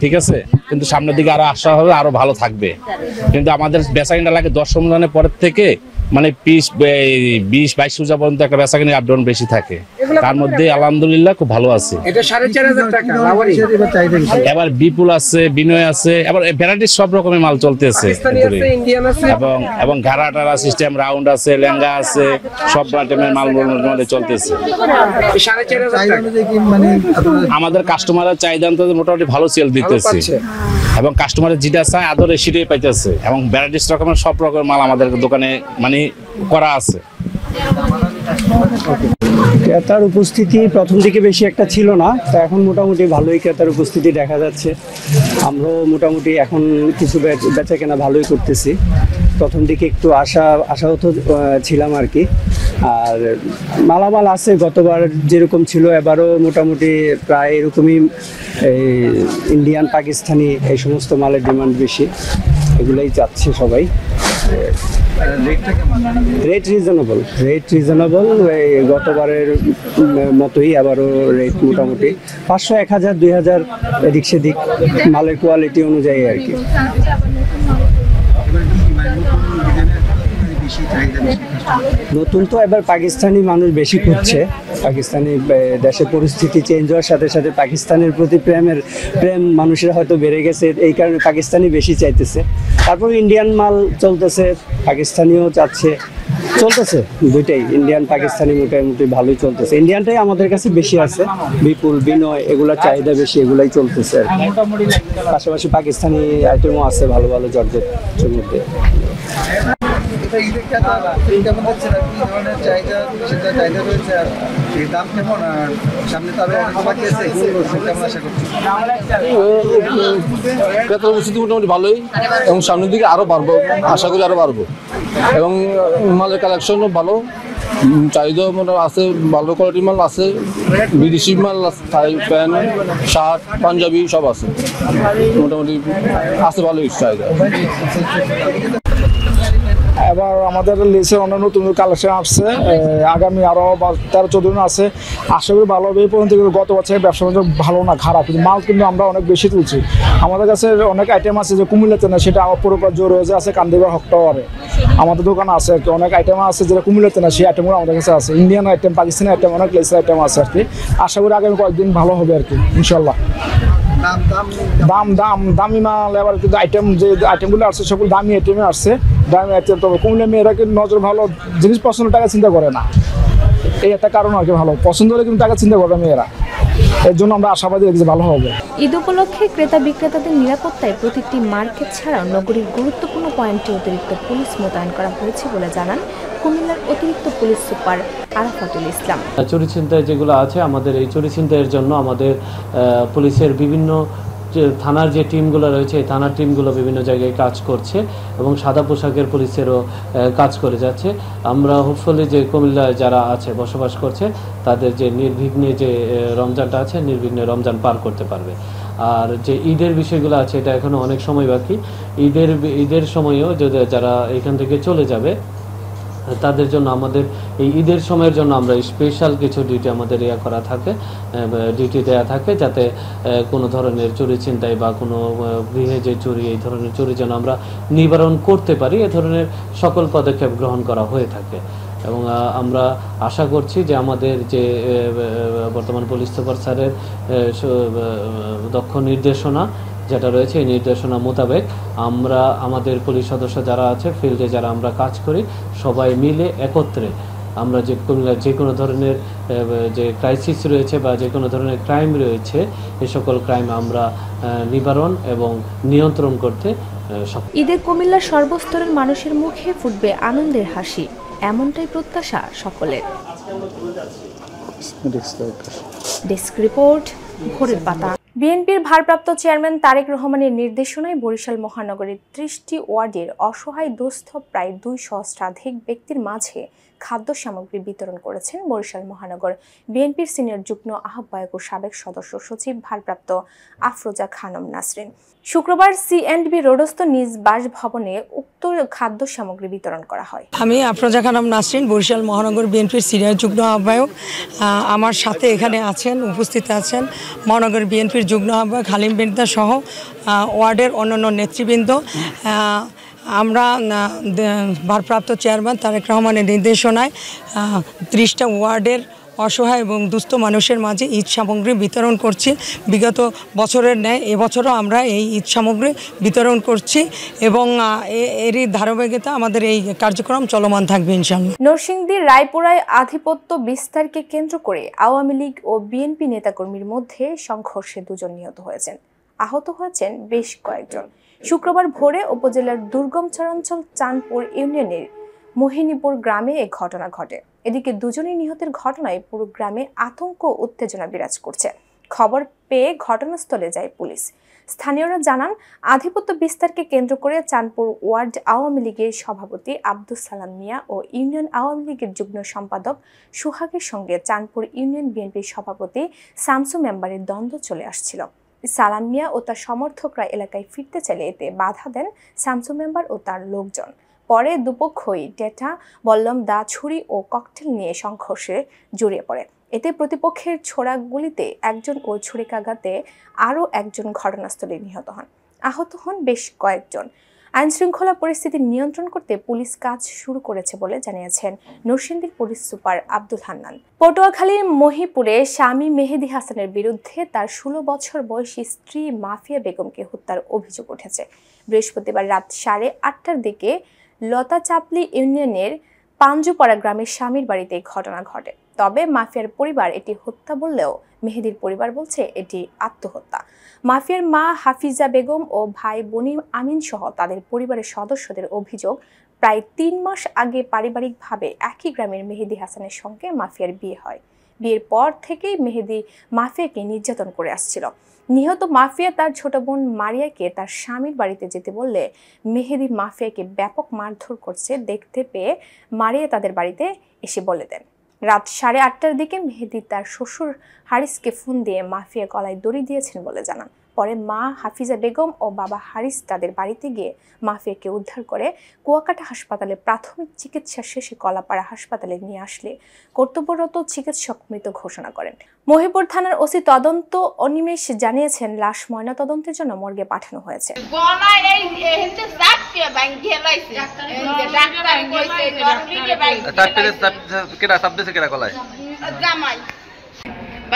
ঠিক আছে, কিন্তু সামনের দিকে আরো আশা হবে, আরো ভালো থাকবে। কিন্তু আমাদের বেচাকেনা লাগে 10 রমজানের পরের থেকে মানে 20-22 রোজা পর্যন্ত একটা বেচাকেনি আপ ডাউন বেশি থাকে। তার মধ্যে আলহামদুলিল্লাহ খুব ভালো আছে। এটা 4,500 টাকা। এবার বিপুল আছে, বিনয় আছে, এবার ভ্যারাইটিস সব রকমের মাল চলতেছে। এবং ঘাড়া টারা সিস্টেম, রাউন্ড আছে, লেহেঙ্গা আছে, সব আইটেমের মাল চলতেছে। আমাদের কাস্টমারের চাহিদা মোটামুটি ভালো সেল দিতেছে এবং কাস্টমারের যেটা চায় আদরে সেটাই পাইতেছে এবং ভ্যারাইটিস রকমের সব রকমের মাল আমাদের দোকানে মানে করা আছে। ক্রেতার উপস্থিতি প্রথম দিকে বেশি একটা ছিল না, তো এখন মোটামুটি ভালোই ক্রেতার উপস্থিতি দেখা যাচ্ছে। আমরাও মোটামুটি এখন কিছু বেচা কেনা ভালোই করতেছি। প্রথম দিকে একটু আশাহত ছিলাম আর কি। আর মালামাল আছে, গতবার যেরকম ছিল এবারও মোটামুটি প্রায় এরকমই। ইন্ডিয়ান, পাকিস্তানি এই সমস্ত মালের ডিমান্ড বেশি, এগুলোই চাচ্ছে সবাই। রেট রিজনেবল, গতবারের মতোই আবারও রেট মোটামুটি 500, 1000, 2000 এদিক সেদিক, মালের কোয়ালিটি অনুযায়ী আর কি। নতুন তো এবার পাকিস্তানি মানুষ বেশি খুঁজছে। পাকিস্তানি দেশের পরিস্থিতি চেঞ্জ হওয়ার সাথে সাথে পাকিস্তানের প্রতি প্রেম মানুষের হয়তো বেড়ে গেছে, এই কারণে পাকিস্তানি বেশি চাইতেছে। তারপর ইন্ডিয়ান মাল চলতেছে, পাকিস্তানিও চাচ্ছে, চলতেছে দুইটাই। ইন্ডিয়ান পাকিস্তানি মোটামুটি ভালোই চলতেছে। ইন্ডিয়ানটাই আমাদের কাছে বেশি আছে, বিপুল, বিনয়, এগুলোর চাহিদা বেশি, এগুলাই চলতেছে আর কি। পাশাপাশি পাকিস্তানি আইটেমও আছে ভালো ভালো জর্জেটের মধ্যে। ক্রেতার উপস্থিতি মোটামুটি ভালোই এবং সামনের দিকে আরো বাড়বো, আশা করি আরো বাড়বো। এবং মালের কালেকশনও ভালো, চাহিদা আছে, ভালো কোয়ালিটির মাল আছে, বিদেশি মাল আছে, থাই প্যান্ট, শার্ট, পাঞ্জাবি সব আছে, মোটামুটি আছে ভালোই চাহিদা। এবার আমাদের লেসের অনেক নতুন কালেকশন আসছে, আগামী আরও 13-14 দিন আছে। আশা করি ভালো হবে। এই পর্যন্ত গত বছরের ব্যবসা বাণিজ্য ভালো না, খারাপ, কিন্তু মাল কিন্তু আমরা অনেক বেশি তুলছি। আমাদের কাছে অনেক আইটেম আছে যে কুমিল্লাতে না, সেটা অপর উপর জোর হয়েছে আছে কান্দিবার হকটাওয়ারে আমাদের দোকানে আছে আর কি। অনেক আইটেম আছে যেটা কুমিল্লাতে না, সেই আইটেমগুলো আমাদের কাছে আছে। ইন্ডিয়ান আইটেম, পাকিস্তানি আইটেম, অনেক লেসের আইটেম আছে আর কি। আশা করি আগামী কয়েকদিন ভালো হবে আর কি, ইনশাল্লাহ। দামি মাল এবার কিন্তু আইটেম, যে আইটেমগুলো আসছে সবগুলো দামি আইটেমে আসছে, দামি আইটেম। তবে কুমিল্লা মেয়েরা কিন্তু নজর ভালো, জিনিস পছন্দ, টাকা চিন্তা করে না, এই একটা কারণ আর কি। ভালো পছন্দ হলে কিন্তু টাকা চিন্তা করে মেয়েরা, এর জন্য আমরা আশাবাদী যে ভালো হবে। ঈদ উপলক্ষে ক্রেতা বিক্রেতাদের নিরাপত্তায় প্রতিটি মার্কেট ছাড়াও নগরীর গুরুত্বপূর্ণ পয়েন্টে অতিরিক্ত পুলিশ মোতায়েন করা হয়েছে বলে জানান কুমিল্লার অতিরিক্ত পুলিশ সুপার আরাফাতুল ইসলাম। চুরি ছিনতাই যেগুলো আছে, আমাদের এই চুরি ছিনতাইয়ের জন্য আমাদের পুলিশের বিভিন্ন থানার যে টিমগুলো রয়েছে, এই থানার টিমগুলো বিভিন্ন জায়গায় কাজ করছে এবং সাদা পোশাকের পুলিশেরও কাজ করে যাচ্ছে। আমরা হোপফুলি যে কুমিল্লায় যারা আছে, বসবাস করছে, তাদের যে নির্বিঘ্নে যে রমজানটা আছে, নির্বিঘ্নে রমজান পার করতে পারবে। আর যে ঈদের বিষয়গুলো আছে, এটা এখনও অনেক সময় বাকি। ঈদের সময়ও যদি যারা এখান থেকে চলে যাবে, তাদের জন্য আমাদের এই ঈদের সময়ের জন্য আমরা স্পেশাল কিছু ডিউটি আমাদের করা থাকে, ডিউটি দেওয়া থাকে, যাতে কোনো ধরনের চুরি ছিনতাই বা কোনো গৃহে যে চুরি, এই ধরনের চুরি যেন আমরা নিবারণ করতে পারি, এ ধরনের সকল পদক্ষেপ গ্রহণ করা হয়ে থাকে। এবং আমরা আশা করছি যে আমাদের যে বর্তমান পুলিশ সুপার স্যারের দক্ষ নির্দেশনা যেটা রয়েছে, এই নির্দেশনা মোতাবেক আমরা আমাদের পুলিশ সদস্য যারা আছে, ফিল্ডে যারা আমরা কাজ করি, সবাই মিলে একত্রে আমরা যে কোনো ধরনের যে ক্রাইসিস রয়েছে বা যে কোনো ধরনের ক্রাইম রয়েছে, এই সকল ক্রাইম আমরা নিবারণ এবং নিয়ন্ত্রণ করতে সক্ষম। ঈদে কুমিল্লার সর্বস্তরের মানুষের মুখে ফুটবে আনন্দের হাসি। এমনটাই প্রত্যাশা সকলের। ডেস্ক রিপোর্ট, ভোরের পাতা। বিএনপির ভারপ্রাপ্ত চেয়ারম্যান তারেক রহমানের নির্দেশনায় বরিশাল মহানগরের ৩০টি ওয়ার্ডের অসহায় দুস্থ প্রায় ২০০ সহস্রাধিক ব্যক্তির মাঝে খাদ্য সামগ্রী বিতরণ করেছেন বরিশাল মহানগর বিএনপির সিনিয়র যুগ্ম আহ্বায়ক ও সাবেক সদস্য সচিব ভারপ্রাপ্ত আফরোজা খানম নাসরিন। শুক্রবার সিএন্ডবি রোডস্থ নিজ বাসভবনে উক্ত খাদ্য সামগ্রী বিতরণ করা হয়। আমি আফরোজা খানম নাসরিন, বরিশাল মহানগর বিএনপির সিনিয়র যুগ্ম আহ্বায়ক। আমার সাথে এখানে উপস্থিত আছেন মহানগর বিএনপির যুগ্ম আহ্বায়ক হালিম বিনতা সহ ওয়ার্ডের অন্যান্য নেতৃবৃন্দ। আমরা ভারপ্রাপ্ত চেয়ারম্যান তারেক রহমানের নির্দেশনায় ৩০টা ওয়ার্ডের অসহায় এবং দুস্থ মানুষের মাঝে ঈদ সামগ্রী বিতরণ করছি। বিগত বছরের ন্যায় এবছরও আমরা এই ঈদ সামগ্রী বিতরণ করছি এবং এরই ধারাবাহিকতা আমাদের এই কার্যক্রম চলমান থাকবে ইনশাআল্লাহ। নরসিংদীর রায়পুরায় আধিপত্য বিস্তারকে কেন্দ্র করে আওয়ামী লীগ ও বিএনপি নেতাকর্মীর মধ্যে সংঘর্ষে 2 জন নিহত হয়েছেন, আহত হয়েছেন বেশ কয়েকজন। শুক্রবার ভোরে উপজেলার দুর্গম চরাঞ্চল চাঁদপুর ইউনিয়নের মোহিনীপুর গ্রামে এই ঘটনা ঘটে। এদিকে 2 জনের নিহতের ঘটনায় পুরো গ্রামে আতঙ্ক ও উত্তেজনা বিরাজ করছে। খবর পেয়ে ঘটনাস্থলে যায় পুলিশ। স্থানীয়রা জানান, আধিপত্য বিস্তারকে কেন্দ্র করে চাঁদপুর ওয়ার্ড আওয়ামী লীগের সভাপতি আব্দুল সালাম মিয়া ও ইউনিয়ন আওয়ামী লীগের যুগ্ম সম্পাদক সোহাগের সঙ্গে চাঁদপুর ইউনিয়ন বিএনপির সভাপতি শামসু মেম্বারের দ্বন্দ্ব চলে আসছিল। সালাম মিয়া ও তার সমর্থকরা এলাকায় ফিরতে চাইলে এতে বাধা দেন শামসু মেম্বার ও তার লোকজন। পরে দুপক্ষই টেটা, বল্লম, দা, ছুরি ও ককটেল নিয়ে সংঘর্ষে জড়িয়ে পড়ে। এতে প্রতিপক্ষের ছোড়া গুলিতে একজন ও ছুরিকাঘাতে আরও একজন ঘটনাস্থলে নিহত হন। আহত হন বেশ কয়েকজন। আইনশৃঙ্খলা পরিস্থিতি নিয়ন্ত্রণ করতে পুলিশ কাজ শুরু করেছে বলে জানিয়েছেন নরসিংদীর পুলিশ সুপার আব্দুল হান্নান। পটুয়াখালীর মহিপুরে স্বামী মেহেদি হাসানের বিরুদ্ধে তার 16 বছর বয়সী স্ত্রী মাফিয়া বেগমকে হত্যার অভিযোগ উঠেছে। বৃহস্পতিবার রাত 8:30টার দিকে লতা চাপলি ইউনিয়নের পাঞ্জুপাড়া গ্রামের স্বামীর বাড়িতে ঘটনা ঘটে। তবে মাফিয়ার পরিবার এটি হত্যা বললেও মেহেদির পরিবার বলছে এটি আত্মহত্যা। মাফিয়ার মা হাফিজা বেগম ও ভাই বনি আমিন সহ তাদের পরিবারের সদস্যদের অভিযোগ, প্রায় 3 মাস আগে পারিবারিকভাবে একই গ্রামের মেহেদি হাসানের সঙ্গে মাফিয়ার বিয়ে হয়। বিয়ের পর থেকেই মেহেদি মাফিয়াকে নির্যাতন করে আসছিল। নিহত মাফিয়া তার ছোট বোন মারিয়াকে তার স্বামীর বাড়িতে যেতে বললে মেহেদি মাফিয়াকে ব্যাপক মারধর করছে দেখতে পেয়ে মারিয়া তাদের বাড়িতে এসে বলে দেন। রাত 8:30টার দিকে মেহেদি তার শ্বশুর হারিসকে ফোন দিয়ে মাফিয়া গলায় দড়ি দিয়েছেন বলে জানান। পরে মা হাফিজা বেগম ও বাবা হারিস তাদের বাড়িতে গিয়ে মাফিয়াকে উদ্ধার করে কুয়াকাটা হাসপাতালে প্রাথমিক চিকিৎসা শেষে কলাপাড়া হাসপাতালে নিয়ে আসলে কর্তব্যরত চিকিৎসক মৃত ঘোষণা করেন। মহিপুর থানার ওসি তদন্ত অনিমেষ জানিয়েছেন, লাশ ময়না তদন্তের জন্য মর্গে পাঠানো হয়েছে।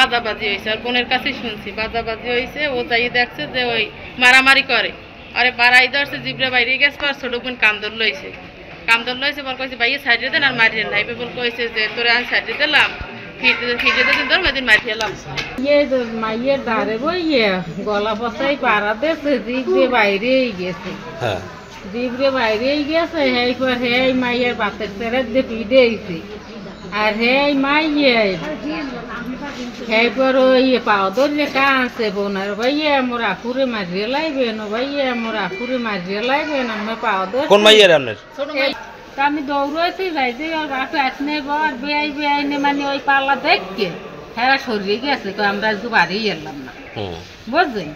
বাজাবাজি হয়েছে, আর বোনের কাছে শুনছি বাজাবাজি হয়েছে। ও যাই দেখছে যে ওই মারামারি করে, আরে বাড়াই ধরছে, জিবরে বাইরে গেছে, আর ছোট বোন কান্দর লইছে বল কইছে ভাইয়া সাইডে দেন আর মারিয়ে নাই বল কইছে যে তোরে আমি সাইডে দিলাম, ফিরে দিন ধর মেদিন মারিয়েলাম। মাইয়ের ধারে বই গলা পচাই পাড়া দিয়েছে, জিবরে বাইরেই গেছে। হ্যাঁ, জিবরে বাইরেই গেছে। হেই পর হেই মাইয়ের বাতের ছেড়ে দিয়ে পিড়েছে, আর হেই মাইয়ে হেপর ওই পাও ধরে কাঁদছে বোনার, ভাইয়া মোর আকুরে মারিয়ে লাইবেন, ভাইয়া মোর আকুরে মারিয়ে লাইবেন। আমি পাও ধরে কোন মাইয়ের আপনার আমি দৌড়াইছি যাই যে ওর বাপে আসনে বর বেআই নে মানে ওই পাল্লা দেখকে হেরা সরিয়ে গেছে, আমরা আজকে বাড়ি এলাম না বুঝলি।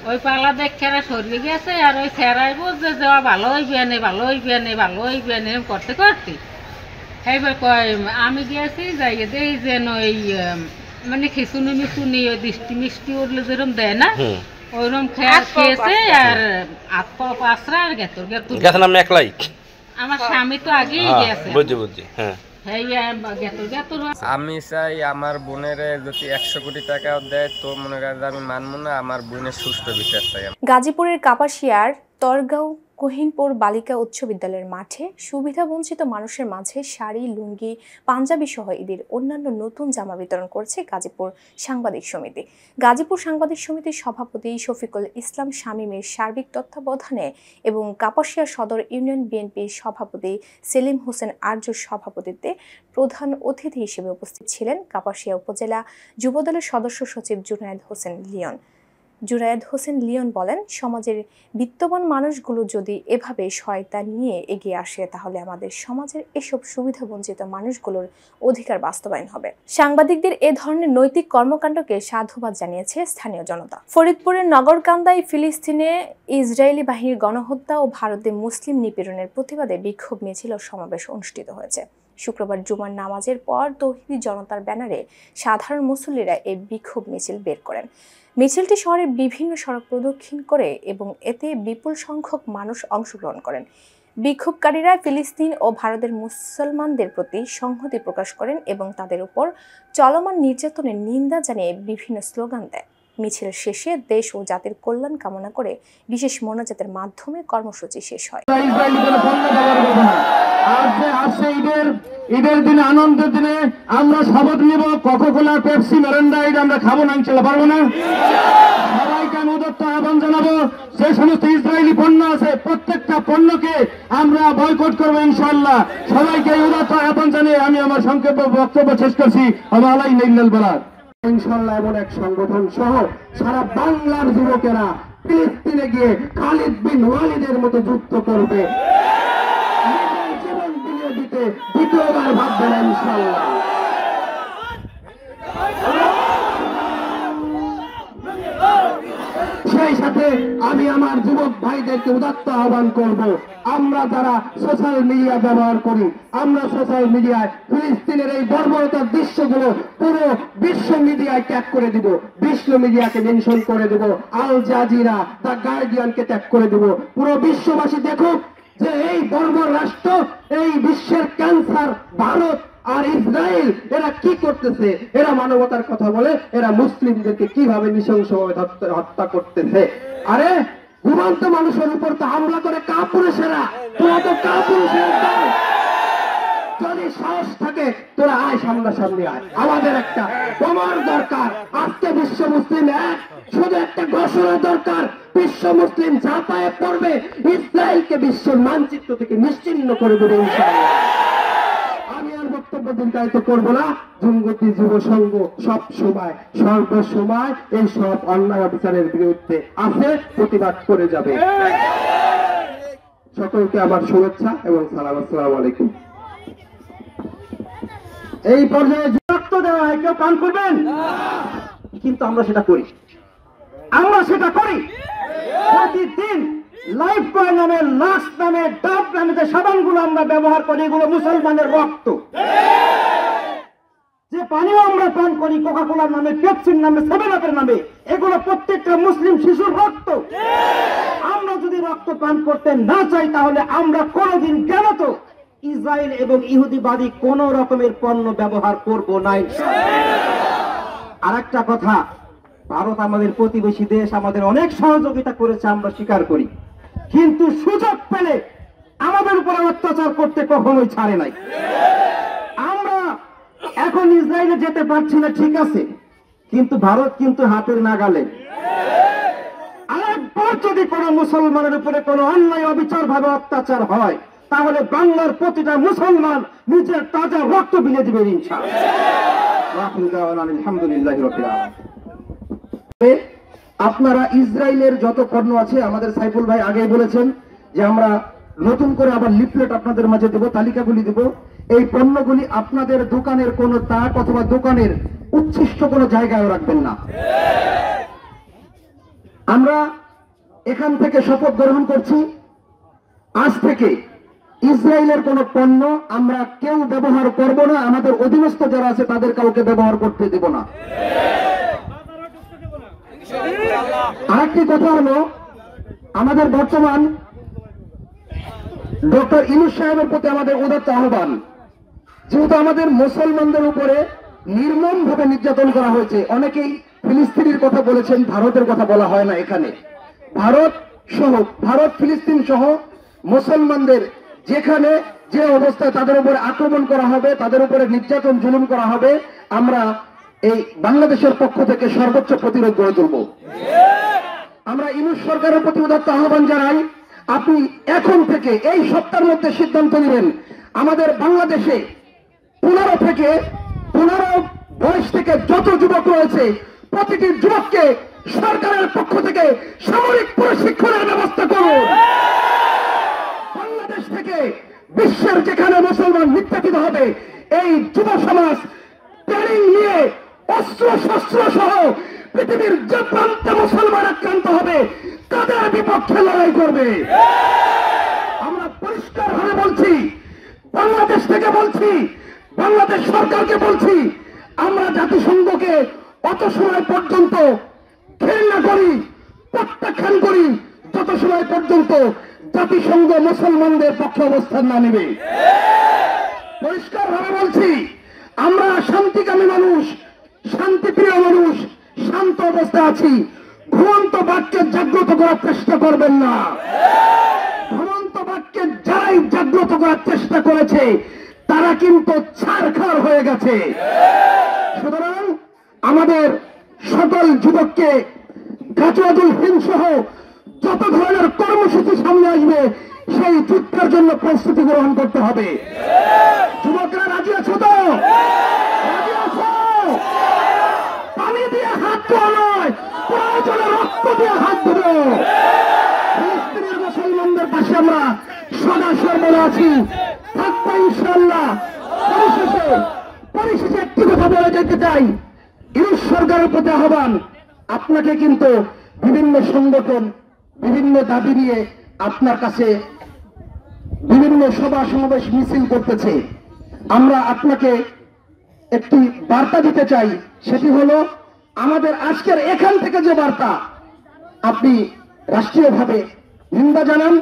ওই পাল্লা দেখে হেরা সরিয়ে গেছে, আর ওই ফেরাই বুঝছে যে ভালো হইবে নে ভালো হইবে নে ভালো হইবে নে করতে করতে এইবার কয় আমি গিয়েছি যাই দেই যেন ওই মানে খিচুনি মিচুনি ওই দৃষ্টি মিষ্টি উঠলে যেরকম দেয় না ওইরকম খেয়েছে, আর আত্মা পাঁচরা আর গেতর গেছেন। আপনি একলাই? আমার স্বামী তো আগেই গেছে। বুঝছি। হ্যাঁ, আমি চাই আমার বোনের যদি 100 কোটি টাকা দেয় তো মনে করেন আমি মানবো না, আমার বোনের সুষ্ঠু বিচার চাই। গাজীপুরের কাপাসিয়ার তরগাঁও কোহিনপুর বালিকা উচ্চ বিদ্যালয়ের মাঠে সুবিধাবঞ্চিত মানুষের মাঝে শাড়ি, লুঙ্গি, পাঞ্জাবি সহ ঈদের অন্যান্য নতুন জামা বিতরণ করছে গাজীপুর সাংবাদিক সমিতি। গাজীপুর সাংবাদিক সমিতির সভাপতি শফিকুল ইসলাম শামীমের সার্বিক তত্ত্বাবধানে এবং কাপাসিয়া সদর ইউনিয়ন বিএনপির সভাপতি সেলিম হোসেন আরজুর সভাপতিত্বে প্রধান অতিথি হিসেবে উপস্থিত ছিলেন কাপাসিয়া উপজেলা যুবদলের সদস্য সচিব জুনায়েদ হোসেন লিয়ন বলেন, সমাজের বিত্তবান মানুষগুলো যদি এভাবে সহায়তা নিয়ে এগিয়ে আসে তাহলে আমাদের সমাজের এসব সুবিধাবঞ্চিত মানুষগুলোর অধিকার বাস্তবায়ন হবে। সাংবাদিকদের এ ধরনের নৈতিক কর্মকাণ্ডকে সাধুবাদ জানিয়েছে স্থানীয় জনতা। ফরিদপুরের নগরকান্দায় ফিলিস্তিনে ইসরায়েলি বাহিনীর গণহত্যা ও ভারতে মুসলিম নিপীড়নের প্রতিবাদে বিক্ষোভ মিছিল ও সমাবেশ অনুষ্ঠিত হয়েছে। শুক্রবার জুমার নামাজের পর তৌহিদি জনতার ব্যানারে সাধারণ মুসল্লিরা এই বিক্ষোভ মিছিল বের করেন। মিছিলটি শহরের বিভিন্ন সড়ক প্রদক্ষিণ করে এবং এতে বিপুল সংখ্যক মানুষ অংশগ্রহণ করেন। বিক্ষোভকারীরা ফিলিস্তিন ও ভারতের মুসলমানদের প্রতি সংহতি প্রকাশ করেন এবং তাদের উপর চলমান নির্যাতনের নিন্দা জানিয়ে বিভিন্ন স্লোগান দেয়। মিছিল শেষে দেশ ও জাতির কল্যাণ কামনা করে বিশেষ মোনাজাতের মাধ্যমে কর্মসূচি শেষ হয়। ঈদের দিনে, আনন্দের দিনে আমরা শপথ নিব, কোকা-কোলা, পেপসি, মিরিন্ডা আমরা খাবো না, ইনশাআল্লাহ পারবো না। সবাইকে আমি উদাত্ত আহ্বান জানাবো, যে সমস্ত ইসরায়েলি পণ্য আছে প্রত্যেকটা পণ্যকে আমরা বয়কট করবো ইনশাআল্লাহ। সবাইকে উদাত্ত আহ্বান জানিয়ে আমি আমার সংক্ষেপ বক্তব্য শেষ করছি। ইনশাআল্লাহ এমন এক সংগঠন সহ সারা বাংলার যুবকেরা ফিলিস্তিনে গিয়ে খালিদ বিন ওয়ালিদের মতো যুদ্ধ করবে, জীবন বিলিয়ে দিতে দ্বিতীয়বার ভাববে না ইনশাআল্লাহ। সেই সাথে আমি আমার যুবক ভাইদেরকে উদাত্ত আহ্বান করব, আমরা যারা সোশ্যাল মিডিয়া ব্যবহার করি, আমরা সোশ্যাল মিডিয়ায় ফিলিস্তিনের এই বর্বরতার দৃশ্যগুলো পুরো বিশ্ব মিডিয়ায় ট্যাগ করে দিব, বিশ্ব মিডিয়াকে মেনশন করে দেব, আল জাজিরা, দ্য গার্ডিয়ানকে ট্যাগ করে দেব। পুরো বিশ্ববাসী দেখুক যে এই বর্বর রাষ্ট্র, এই বিশ্বের ক্যান্সার ভারত আর ইসরায়েল এরা কি করতেছে। এরা মানবতার কথা বলে, এরা মুসলিমদেরকে কিভাবে নৃশংসভাবে হত্যা করতেছে। আরে ঘুমন্ত মানুষের উপর তো হামলা করে কাপুরুষেরা, তোরা তো কাপুরুষের দল। যদি সাহস থাকে তোরা আয়, সামনাসামনি আয়। আমাদের একটা তোমার দরকার আজকে বিশ্ব মুসলিম এক, শুধু একটা ঘোষণা দরকার, বিশ্ব মুসলিম ঝাঁপায়ে পড়বে, ইসরায়েলকে বিশ্বের মানচিত্র থেকে নিশ্চিহ্ন করে দেবে ইনশাআল্লাহ। আমি আর বক্তব্য দীর্ঘায়িত করবো না। জুঙ্গতি যুব সংঘ সব সময় সর্বসময় এই সব অন্যায় অবিচারের বিরুদ্ধে আছে, প্রতিবাদ করে যাবে। সকলকে আমার শুভেচ্ছা এবং সালাম। আসসালামু আলাইকুম। এই পর্যায়ে রক্ত দেওয়া হয়, কেউ পান করবেন, কিন্তু আমরা সেটা করি, প্রতিদিন লাইফ বয় নামে, লাশ নামে, ডাব নামে যে সাবানগুলো আমরা ব্যবহার করি, এগুলো মুসলমানের রক্ত। যে পানিও আমরা পান করি কোকা-কোলার নামে, পেপসির নামে, সেভেন আপের নামে, এগুলো প্রত্যেকটা মুসলিম শিশুর রক্ত। আমরা যদি রক্ত পান করতে না চাই তাহলে আমরা কোনোদিন কেন তো ইসরায়েল এবং ইহুদিবাদী কোন রকমের পণ্য ব্যবহার করব না। আর একটা কথা, ভারত আমাদের প্রতিবেশী দেশ, আমাদের অনেক সহযোগিতা করেছে, আমরা স্বীকার করি, কিন্তু সুযোগ পেলে আমাদের উপরে অত্যাচার করতে কখনোই ছাড়ে নাই। আমরা এখন ইসরায়েলে যেতে পারছি না, ঠিক আছে, কিন্তু ভারত কিন্তু হাতের নাগালে। আরেকবার যদি কোনো মুসলমানের উপরে কোনো অন্যায় অবিচার ভাবে অত্যাচার হয় তাহলে বাংলার প্রতিটা মুসলমান নিজের তাজা রক্ত বিলিয়ে দিবে ইনশাআল্লাহ। আলহামদুলিল্লাহি রাব্বিল আলামিন। আপনারা ইসরায়েলের যত পণ্য আছে, আমাদের সাইফুল ভাই আগেই বলেছেন যে আমরা নতুন করে আবার লিফলেট আপনাদের মাঝে দেব, তালিকাগুলি দেব। এই পণ্যগুলি আপনাদের দোকানের কোনো তাক অথবা দোকানের উচ্ছিষ্ট কোনো জায়গায় রাখবেন না। আমরা এখান থেকে শপথ গ্রহণ করছি, আজ থেকে ইসরায়েলের কোন পণ্য আমরা কেউ ব্যবহার করব না, আমাদের অধীনস্থ যারা আছে তাদের কাউকে ব্যবহার করতে দেব না। আরেকটি কথা হলো, আমাদের বর্তমান ডক্টর ইউনূস সাহেবের প্রতি আমাদের উদাত্ত আহ্বান, যেহেতু আমাদের মুসলমানদের উপরে নির্মমভাবে নির্যাতন করা হয়েছে, অনেকেই ফিলিস্তিনের কথা বলেছেন, ভারতের কথা বলা হয় না এখানে। ভারত ফিলিস্তিন সহ মুসলমানদের যেখানে যে অবস্থায় তাদের উপরে আক্রমণ করা হবে, তাদের উপরে নির্যাতন জুলুম করা হবে, আমরা এই বাংলাদেশের পক্ষ থেকে সর্বোচ্চ প্রতিরোধ গড়ে তুলব। আমরা ইউনূস সরকারের প্রতি উদাত্ত আহ্বান জানাই, আপনি এখন থেকে এই সপ্তাহের মধ্যে সিদ্ধান্ত নেবেন আমাদের বাংলাদেশে 15 বয়স থেকে যত যুবক রয়েছে প্রতিটি যুবককে সরকারের পক্ষ থেকে সামরিক প্রশিক্ষণের ব্যবস্থা করুন। বাংলাদেশ থেকে বিশ্বের যেখানে মুসলমান নির্যাতিত হবে এই যুব সমাজ ট্রেনিং নিয়ে অস্ত্র শস্ত্র সহ পৃথিবীর যে প্রান্তে মুসলমান আক্রান্ত হবে তাদের বিপক্ষে লড়াই করবে। আমরা পরিষ্কার ভাবে বলছি, বাংলাদেশ থেকে বলছি, বাংলাদেশ সরকারকে বলছি, আমরা জাতিসংঘকে অত সময় পর্যন্ত ঘৃণা করি, প্রত্যাখ্যান করি যত সময় পর্যন্ত জাতিসংঘ মুসলমানদের পক্ষে অবস্থান না নেবে। পরিষ্কার ভাবে বলছি, আমরা শান্তিকামী মানুষ, শান্তিপ্রিয় মানুষ, শান্ত অবস্থা আছি। ঘুমন্ত বাক্যে জাগ্রত করার চেষ্টা করবেন না। ঘুমন্ত বাক্যে যারাই জাগ্রত করার চেষ্টা করেছে তারা কিন্তু ছারখার হয়ে গেছে। সুতরাং আমাদের সকল যুবককে গাজওয়াতুল হিন্দ সহ যত ধরনের কর্মসূচি সামনে আসবে সেই যুদ্ধের জন্য প্রস্তুতি গ্রহণ করতে হবে। যুবকরা রাজি আছো তো? রাজি আছো? পানি দিয়ে হাত ধোয়া নয়, প্রয়োজনে রক্ত দিয়ে হাত ধোবো। ফিলিস্তিনের মুসলমানদের পাশে আমরা সদা সর্বদা আছি, থাকবো ইনশাআল্লাহ। পরিশেষে একটি কথা বলে যেতে চাই, ইউনূস সরকারের প্রতি আহ্বান, আপনাকে কিন্তু বিভিন্ন সংগঠন বিভিন্ন দাবি নিয়ে আপনার কাছে বিভিন্ন সভা সমাবেশ মিছিল করতেছে। আমরা আপনাকে একটি বার্তা দিতে চাই, সেটি হলো আমাদের আজকের এখান থেকে যে বার্তা, আপনি রাষ্ট্রীয়ভাবে নিন্দা জানান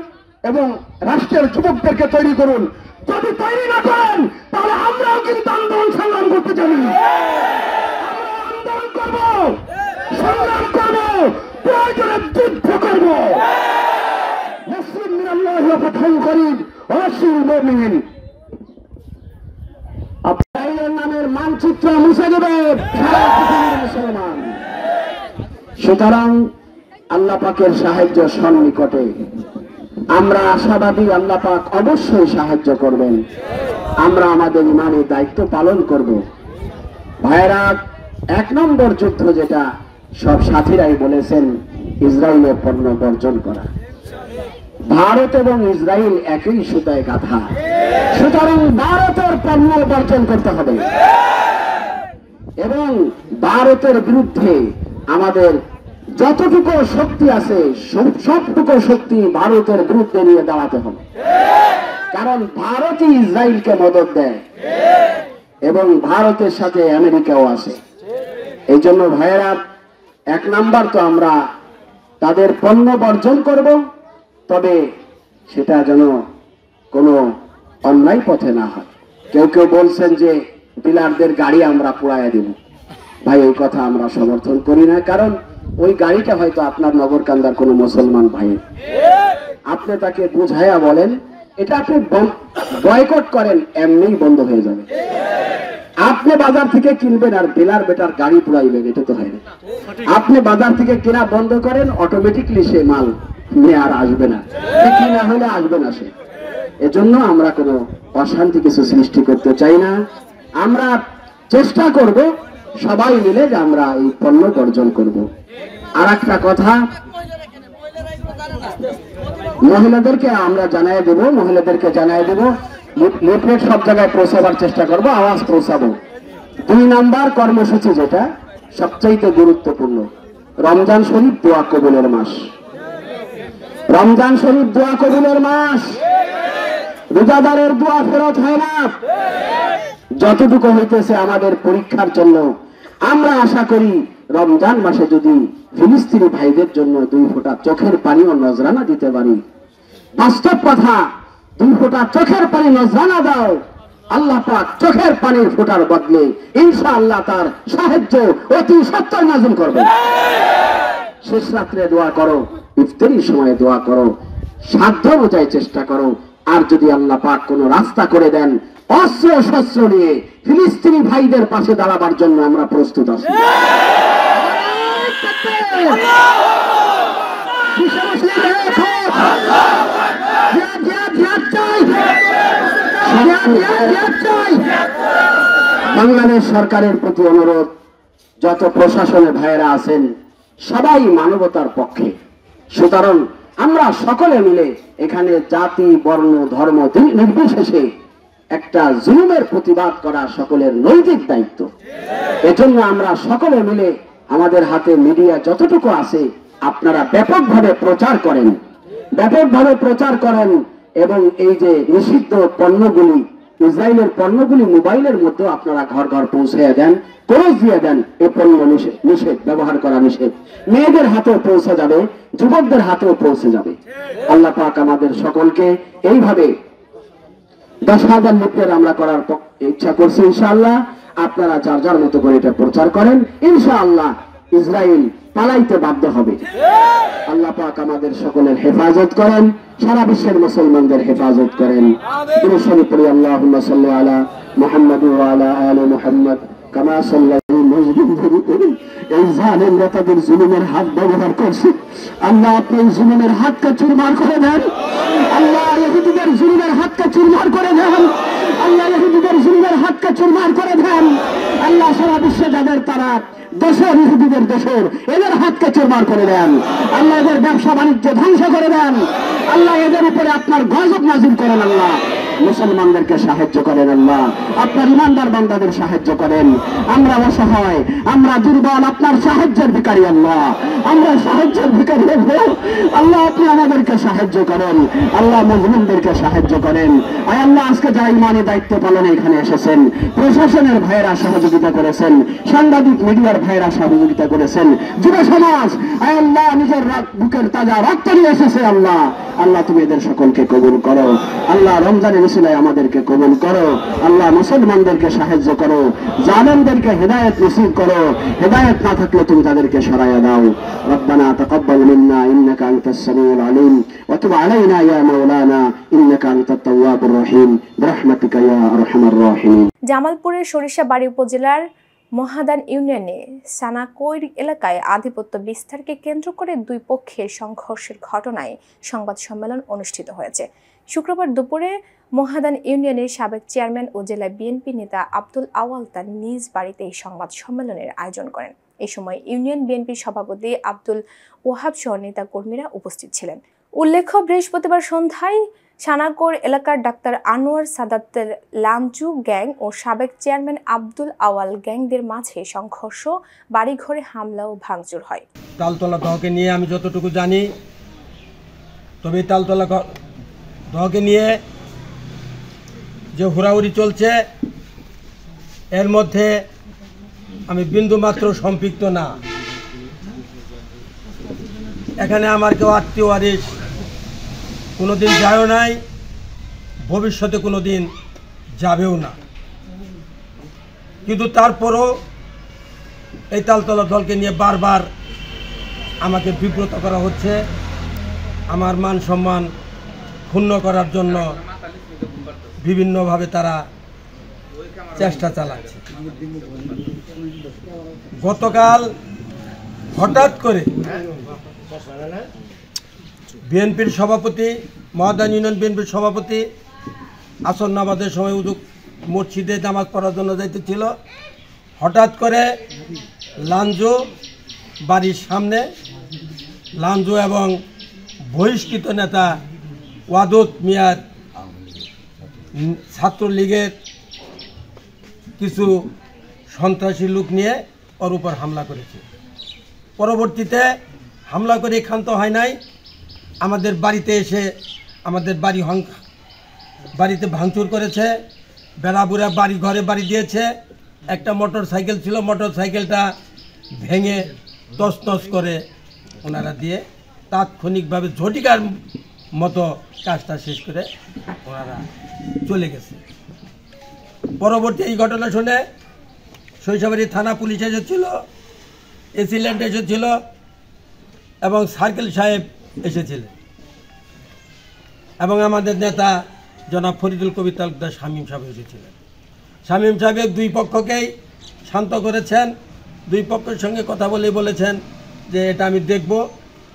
এবং রাষ্ট্রের যুবকদেরকে তৈরি করুন। যদি তৈরি না করেন তাহলে আমরাও কিন্তু আন্দোলন সংগ্রাম করতে জানি। আমরা আন্দোলন করব, সংগ্রাম করব, প্রয়োজনে যুদ্ধ করব। মুসলিম মিনাল্লাহি ওয়া ফাতহুন করিব ওয়া বাশশিরিল মুমিনিন। আপনার নামের মানচিত্র মুছে দেবে সারা পৃথিবীর মুসলমান। সুতরাং আল্লাহ পাকের সাহায্য সন্নিকটে। আমরা আশাবাদী আল্লাহ পাক অবশ্যই সাহায্য করবেন। আমরা আমাদের ইমানের দায়িত্ব পালন করব। ভাইরা, 1 নম্বর যুদ্ধ যেটা সব সাথীরাই বলেছেন, ইসরায়েলের পণ্য বর্জন করা। ভারত এবং ইসরায়েল একই সুতায় গাঁথা, সুতরাং ভারতের পণ্য বর্জন করতে হবে এবং ভারতের বিরুদ্ধে আমাদের যতটুকু শক্তি আছে সবটুকু শক্তি ভারতের বিরুদ্ধে নিয়ে দাঁড়াতে হবে। কারণ ভারতই ইসরায়েলকে মদদ দেয় এবং ভারতের সাথে আমেরিকাও আছে। এই জন্য ভাইয়েরা, 1 নাম্বার তো আমরা তাদের পণ্য বর্জন করব, তবে সেটা যেন কোনো অন্যায় পথে না হয়। কেউ কেউ বলছেন যে ডিলারদের গাড়ি আমরা পোড়াইয়া দেব। ভাই, এই কথা আমরা সমর্থন করি না। কারণ ওই গাড়িটা হয়তো আপনার নগরকান্দার কোনো মুসলমান ভাই, আপনি তাকে বুঝাইয়া বলেন, এটা আপনি বয়কট করেন, এমনিই বন্ধ হয়ে যাবে। আপনি বাজার থেকে কিনবেন আর ডিলার বেটার গাড়ি পুরাইবেন, এটা তো হয় না। আপনি বাজার থেকে কেনা বন্ধ করেন, অটোমেটিকলি সে মাল নিয়ে আর আসবে না, বিক্রি না হলে আসবে না সে। এজন্য আমরা কোনো অশান্তি কিছু সৃষ্টি করতে চাই না। আমরা চেষ্টা করব সবাই মিলে যে আমরা এই পণ্য বর্জন করব। আর একটা কথা মহিলাদেরকে আমরা জানাই দেব, লিফলেট সব জায়গায় পৌঁছাবার চেষ্টা করব, আওয়াজ পৌঁছাবো। 2 নাম্বার কর্মসূচি যেটা সবচাইতে গুরুত্বপূর্ণ, রমজান শরীফ দোয়া কবুলের মাস। রমজান শরীফ দোয়া কবুলের মাস। রোজাদারের দোয়া ফেরত হয় না। যতটুকু হইতেছে আমাদের পরীক্ষার জন্য, আমরা আশা করি রমজান মাসে যদি ফিলিস্তিনি ভাইদের জন্য 2 ফোঁটা চোখের পানি ও নজরানা দিতে পারি, বাস্তব কথা, 2 ফোঁটা চোখের পানি নজরানা দাও, আল্লাহ পাক চোখের পানির ফোঁটার বদলে ইনশাআল্লাহ তার সাহায্য অতি সত্বর নাযিল করবে। শেষ রাত্রে দোয়া করো, ইফতারির সময় দোয়া করো, সাধ্য অনুযায়ী চেষ্টা করো। আর যদি আল্লাহ পাক কোনো রাস্তা করে দেন, অস্ত্র শস্ত্র নিয়ে ফিলিস্তিনি ভাইদের পাশে দাঁড়াবার জন্য আমরা প্রস্তুত আছি। বাংলাদেশ সরকারের প্রতি অনুরোধ, যত প্রশাসনের ভাইয়েরা আছেন সবাই মানবতার পক্ষে, সুতরাং আমরা সকলে মিলে এখানে জাতি বর্ণ ধর্ম নির্বিশেষে একটা জুলুমের প্রতিবাদ করা সকলের নৈতিক দায়িত্ব। এজন্য আমরা সকলে মিলে আমাদের হাতে মিডিয়া যতটুকু আছে আপনারা ব্যাপকভাবে প্রচার করেন এবং এই যে নিষিদ্ধ পণ্যগুলি, ইসরায়েলের পণ্যগুলি মোবাইলের মধ্যে আপনারা ঘর ঘর পৌঁছে দেন, ক্রস দিয়ে দেন। এই পণ্য নিষেধ, ব্যবহার করা নিষেধ। মেয়েদের হাতেও পৌঁছে যাবে, যুবকদের হাতেও পৌঁছে যাবে। আল্লাহ পাক আমাদের সকলকে এইভাবে 10,000 লিটার আমরা করার ইচ্ছা করছি। ইনশাআল্লাহ আপনারা যার যার মতো করে এটা প্রচার করেন। ইনশাআল্লাহ ইসরায়েল পালাইতে বাধ্য হবে। আল্লাহ পাক আমাদের সকলের হেফাজত করেন, সারা বিশ্বের মুসলমানদের হেফাজত করেন। আল্লাহুম্মা সাল্লি আলা মুহাম্মাদ ওয়া আলা আলি মুহাম্মাদ কামা সাল্লাল্লাহু আলাইহি। এই জালেমরা তাদের জুলুমের হাত ব্যবহার করছে। আল্লাহ আপনি জুলুমের হাতকে চুরমার করে দেন। আল্লাহ ইহুদিদের জুলুমের হাতকে চুরমার করে দেন। আল্লাহ ইহুদিদের জুলুমের হাতকে চুরমার করে দেন। আল্লাহ সারা বিশ্বে যাদের তারা দেশের ইহুদিদের দেশের এদের হাতকে চুরমার করে দেন। আল্লাহ এদের ব্যবসা বাণিজ্য ধ্বংস করে দেন। আল্লাহ এদের উপরে আপনার গজব নাযিল করেন। আল্লাহ মুসলমানদেরকে সাহায্য করেন। আল্লাহ আপনার ইমানদার বান্দাদের সাহায্য করেন। আমরা অসহায়, আমরা দুর্বল, আপনার সাহায্যের ভিখারি। আল্লাহ আমরা সাহায্যের ভিখারি। আল্লাহ আপনি আমাদেরকে সাহায্য করেন। আল্লাহ মুসলিমদেরকে সাহায্য করেন। আয় আল্লাহ আজকে যারা ইমানি দায়িত্ব পালনে এখানে এসেছেন, প্রশাসনের ভাইয়েরা সহযোগিতা করেছেন, সাংবাদিক মিডিয়ার ভাইয়েরা সহযোগিতা করেছেন, যুব সমাজ আয় আল্লাহ নিজের বুকের তাজা রক্ত নিয়ে এসেছে। আল্লাহ আল্লাহ তুমি এদের সকলকে কবুল করো। আল্লাহ রমজানের উসিলায় আমাদেরকে কবুল করো। আল্লাহ মুসলমানদেরকে সাহায্য করো, জালেমদেরকে হেদায়েত নসিব করো। হেদায়েত না থাকলে তুমি তাদেরকে সরাইয়া দাও। রব্বানা তাকাব্বাল মিন্না ইন্নাকা আনতাস সামিউল আলিম ওয়া তুব আলাইনা ইয়া মাওলানা ইন্নাকা আনতাত তাওয়াবুর রহিম বিরহমাতিকা ইয়া আরহামার রাহিমিন। জামালপুরের সরিষাবাড়ি উপজেলার মহাদান ইউনিয়নে সানাকৈর এলাকায় আধিপত্য বিস্তারকে কেন্দ্র করে দুই পক্ষের সংঘর্ষের ঘটনায় সংবাদ সম্মেলন অনুষ্ঠিত হয়েছে। শুক্রবার দুপুরে মহাদান ইউনিয়নের সাবেক চেয়ারম্যান ও জেলা বিএনপি নেতা আব্দুল আওয়াল তার নিজ বাড়িতে এই সংবাদ সম্মেলনের আয়োজন করেন। এই সময় ইউনিয়ন বিএনপির সভাপতি আব্দুল ওয়াহাব সহ নেতা কর্মীরা উপস্থিত ছিলেন। উল্লেখ্য, বৃহস্পতিবার সন্ধ্যায় সানাকৈর এলাকার ডাক্তার আনোয়ার সাদাতের লাঞ্চু গ্যাং ও সাবেক চেয়ারম্যান আব্দুল আওয়াল গ্যাংদের মাঝে সংঘর্ষ, বাড়িঘরে হামলা ও ভাঙচুর হয়। তালতলা দহকে নিয়ে আমি যতটুকু জানি, তবে তালতলা দহকে নিয়ে যে হুড়াহুড়ি চলছে এর মধ্যে আমি বিন্দুমাত্র সম্পৃক্ত না। এখানে আমার কেউ আত্মীয় ওয়ারিশ কোনোদিন যায়ও নাই, ভবিষ্যতে কোনোদিন যাবেও না। কিন্তু তারপরও এই তালতলা দলকে নিয়ে বারবার আমাকে বিব্রত করা হচ্ছে, আমার মান সম্মান ক্ষুণ্ণ করার জন্য বিভিন্নভাবে তারা চেষ্টা চালাচ্ছে। গতকাল হঠাৎ করে বিএনপির সভাপতি, মহাদান ইউনিয়ন বিএনপির সভাপতি আসর নামাজের সময় মসজিদে নামাজ পড়ার জন্য যাইতেছিল। হঠাৎ করে লাঞ্জু বাড়ির সামনে লাঞ্জু এবং বহিষ্কৃত নেতা ওয়াদুদ মিয়ার ছাত্রলীগের কিছু সন্ত্রাসী লোক নিয়ে ওর উপর হামলা করেছে। পরবর্তীতে হামলা করে ক্ষান্ত হয় নাই, আমাদের বাড়িতে এসে আমাদের বাড়িতে ভাঙচুর করেছে, বেড়াবুড়া বাড়ি ঘরে বাড়ি দিয়েছে। একটা মোটর সাইকেল ছিল, মোটর সাইকেলটা ভেঙে তছনছ করে ওনারা দিয়ে তাৎক্ষণিকভাবে ঝটিকার মতো কাজটা শেষ করে ওনারা চলে গেছে। পরবর্তী এই ঘটনা শুনে সরিষাবাড়ি থানা পুলিশ এসেছিল, এসিল্যান্ড এসেছিল এবং সার্কেল সাহেব এসেছিলেন। এবং আমাদের নেতা জনাব ফরিদুল কবির তালুকদার শামীম সাহেব এসেছিলেন। শামীম সাহেব দুই পক্ষকেই শান্ত করেছেন, দুই পক্ষের সঙ্গে কথা বলে বলেছেন যে এটা আমি দেখব,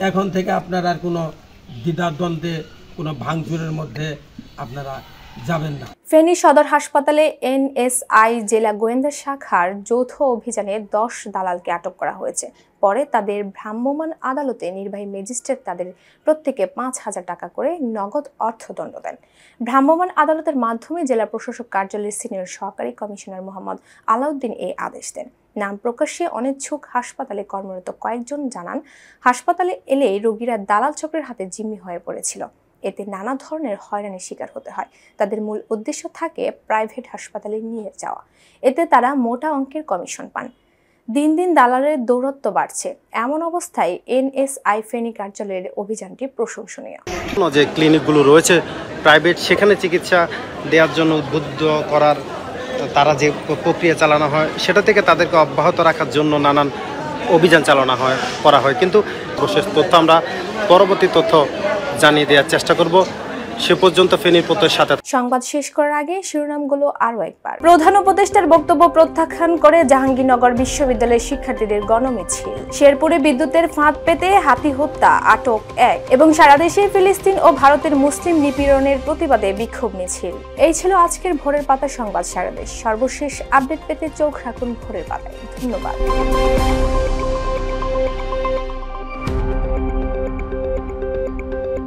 এখন থেকে আপনার আর কোনো দ্বিধাদ্বন্দ্বে কোনো ভাঙচুরের মধ্যে আপনারা যাবেন না। ফেনী সদর হাসপাতালে এনএসআই জেলা গোয়েন্দা শাখার যৌথ অভিযানে 10 দালালকে আটক করা হয়েছে। পরে তাদের ভ্রাম্যমাণ আদালতে নির্বাহী ম্যাজিস্ট্রেট তাদের প্রত্যেকে 5,000 টাকা করে নগদ অর্থদণ্ড দেন। ভ্রাম্যমাণ আদালতের মাধ্যমে জেলা প্রশাসক কার্যালয়ের সিনিয়র সহকারী কমিশনার মোহাম্মদ আলাউদ্দিন এই আদেশ দেন। নাম প্রকাশে অনিচ্ছুক হাসপাতালে কর্মরত কয়েকজন জানান, হাসপাতালে এলে রোগীরা দালাল চক্রের হাতে জিম্মি হয়ে পড়েছিল। এতে নানা ধরনের হয়রানির শিকার হতে হয়। তাদের মূল উদ্দেশ্য থাকে প্রাইভেট হাসপাতালে নিয়ে যাওয়া, এতে তারা মোটা অঙ্কের কমিশন পান। দিন দিন দালালের দৌরত্ব বাড়ছে। এমন অবস্থায় এনএসআই ফেনী কার্যালয়ের অভিযানটি প্রশংসনীয়। যে ক্লিনিকগুলো রয়েছে প্রাইভেট, সেখানে চিকিৎসা দেওয়ার জন্য উদ্বুদ্ধ করার, তারা যে প্রক্রিয়া চালানো হয় সেটা থেকে তাদেরকে অব্যাহত রাখার জন্য নানান অভিযান চালানো করা হয়। কিন্তু বিশেষ তথ্য আমরা পরবর্তী তথ্য জানিয়ে দেওয়ার চেষ্টা করব। সে পর্যন্ত ফেনীর পত্রের সাথে। সংবাদ শেষ করার আগে শিরোনামগুলো আরও একবার। প্রধান উপদেষ্টার বক্তব্য প্রত্যাখ্যান করে জাহাঙ্গীরনগর বিশ্ববিদ্যালয়ের শিক্ষার্থীদের গণমিছিল। শেরপুরে বিদ্যুতের ফাঁদ পেতে হাতি হত্যা, আটক 1। এবং সারা দেশে ফিলিস্তিন ও ভারতের মুসলিম নিপীড়নের প্রতিবাদে বিক্ষোভ মিছিল। এই ছিল আজকের ভোরের পাতা সংবাদ সারা দেশ। সর্বশেষ আপডেট পেতে চোখ রাখুন ভোরের পাতায়। ধন্যবাদ।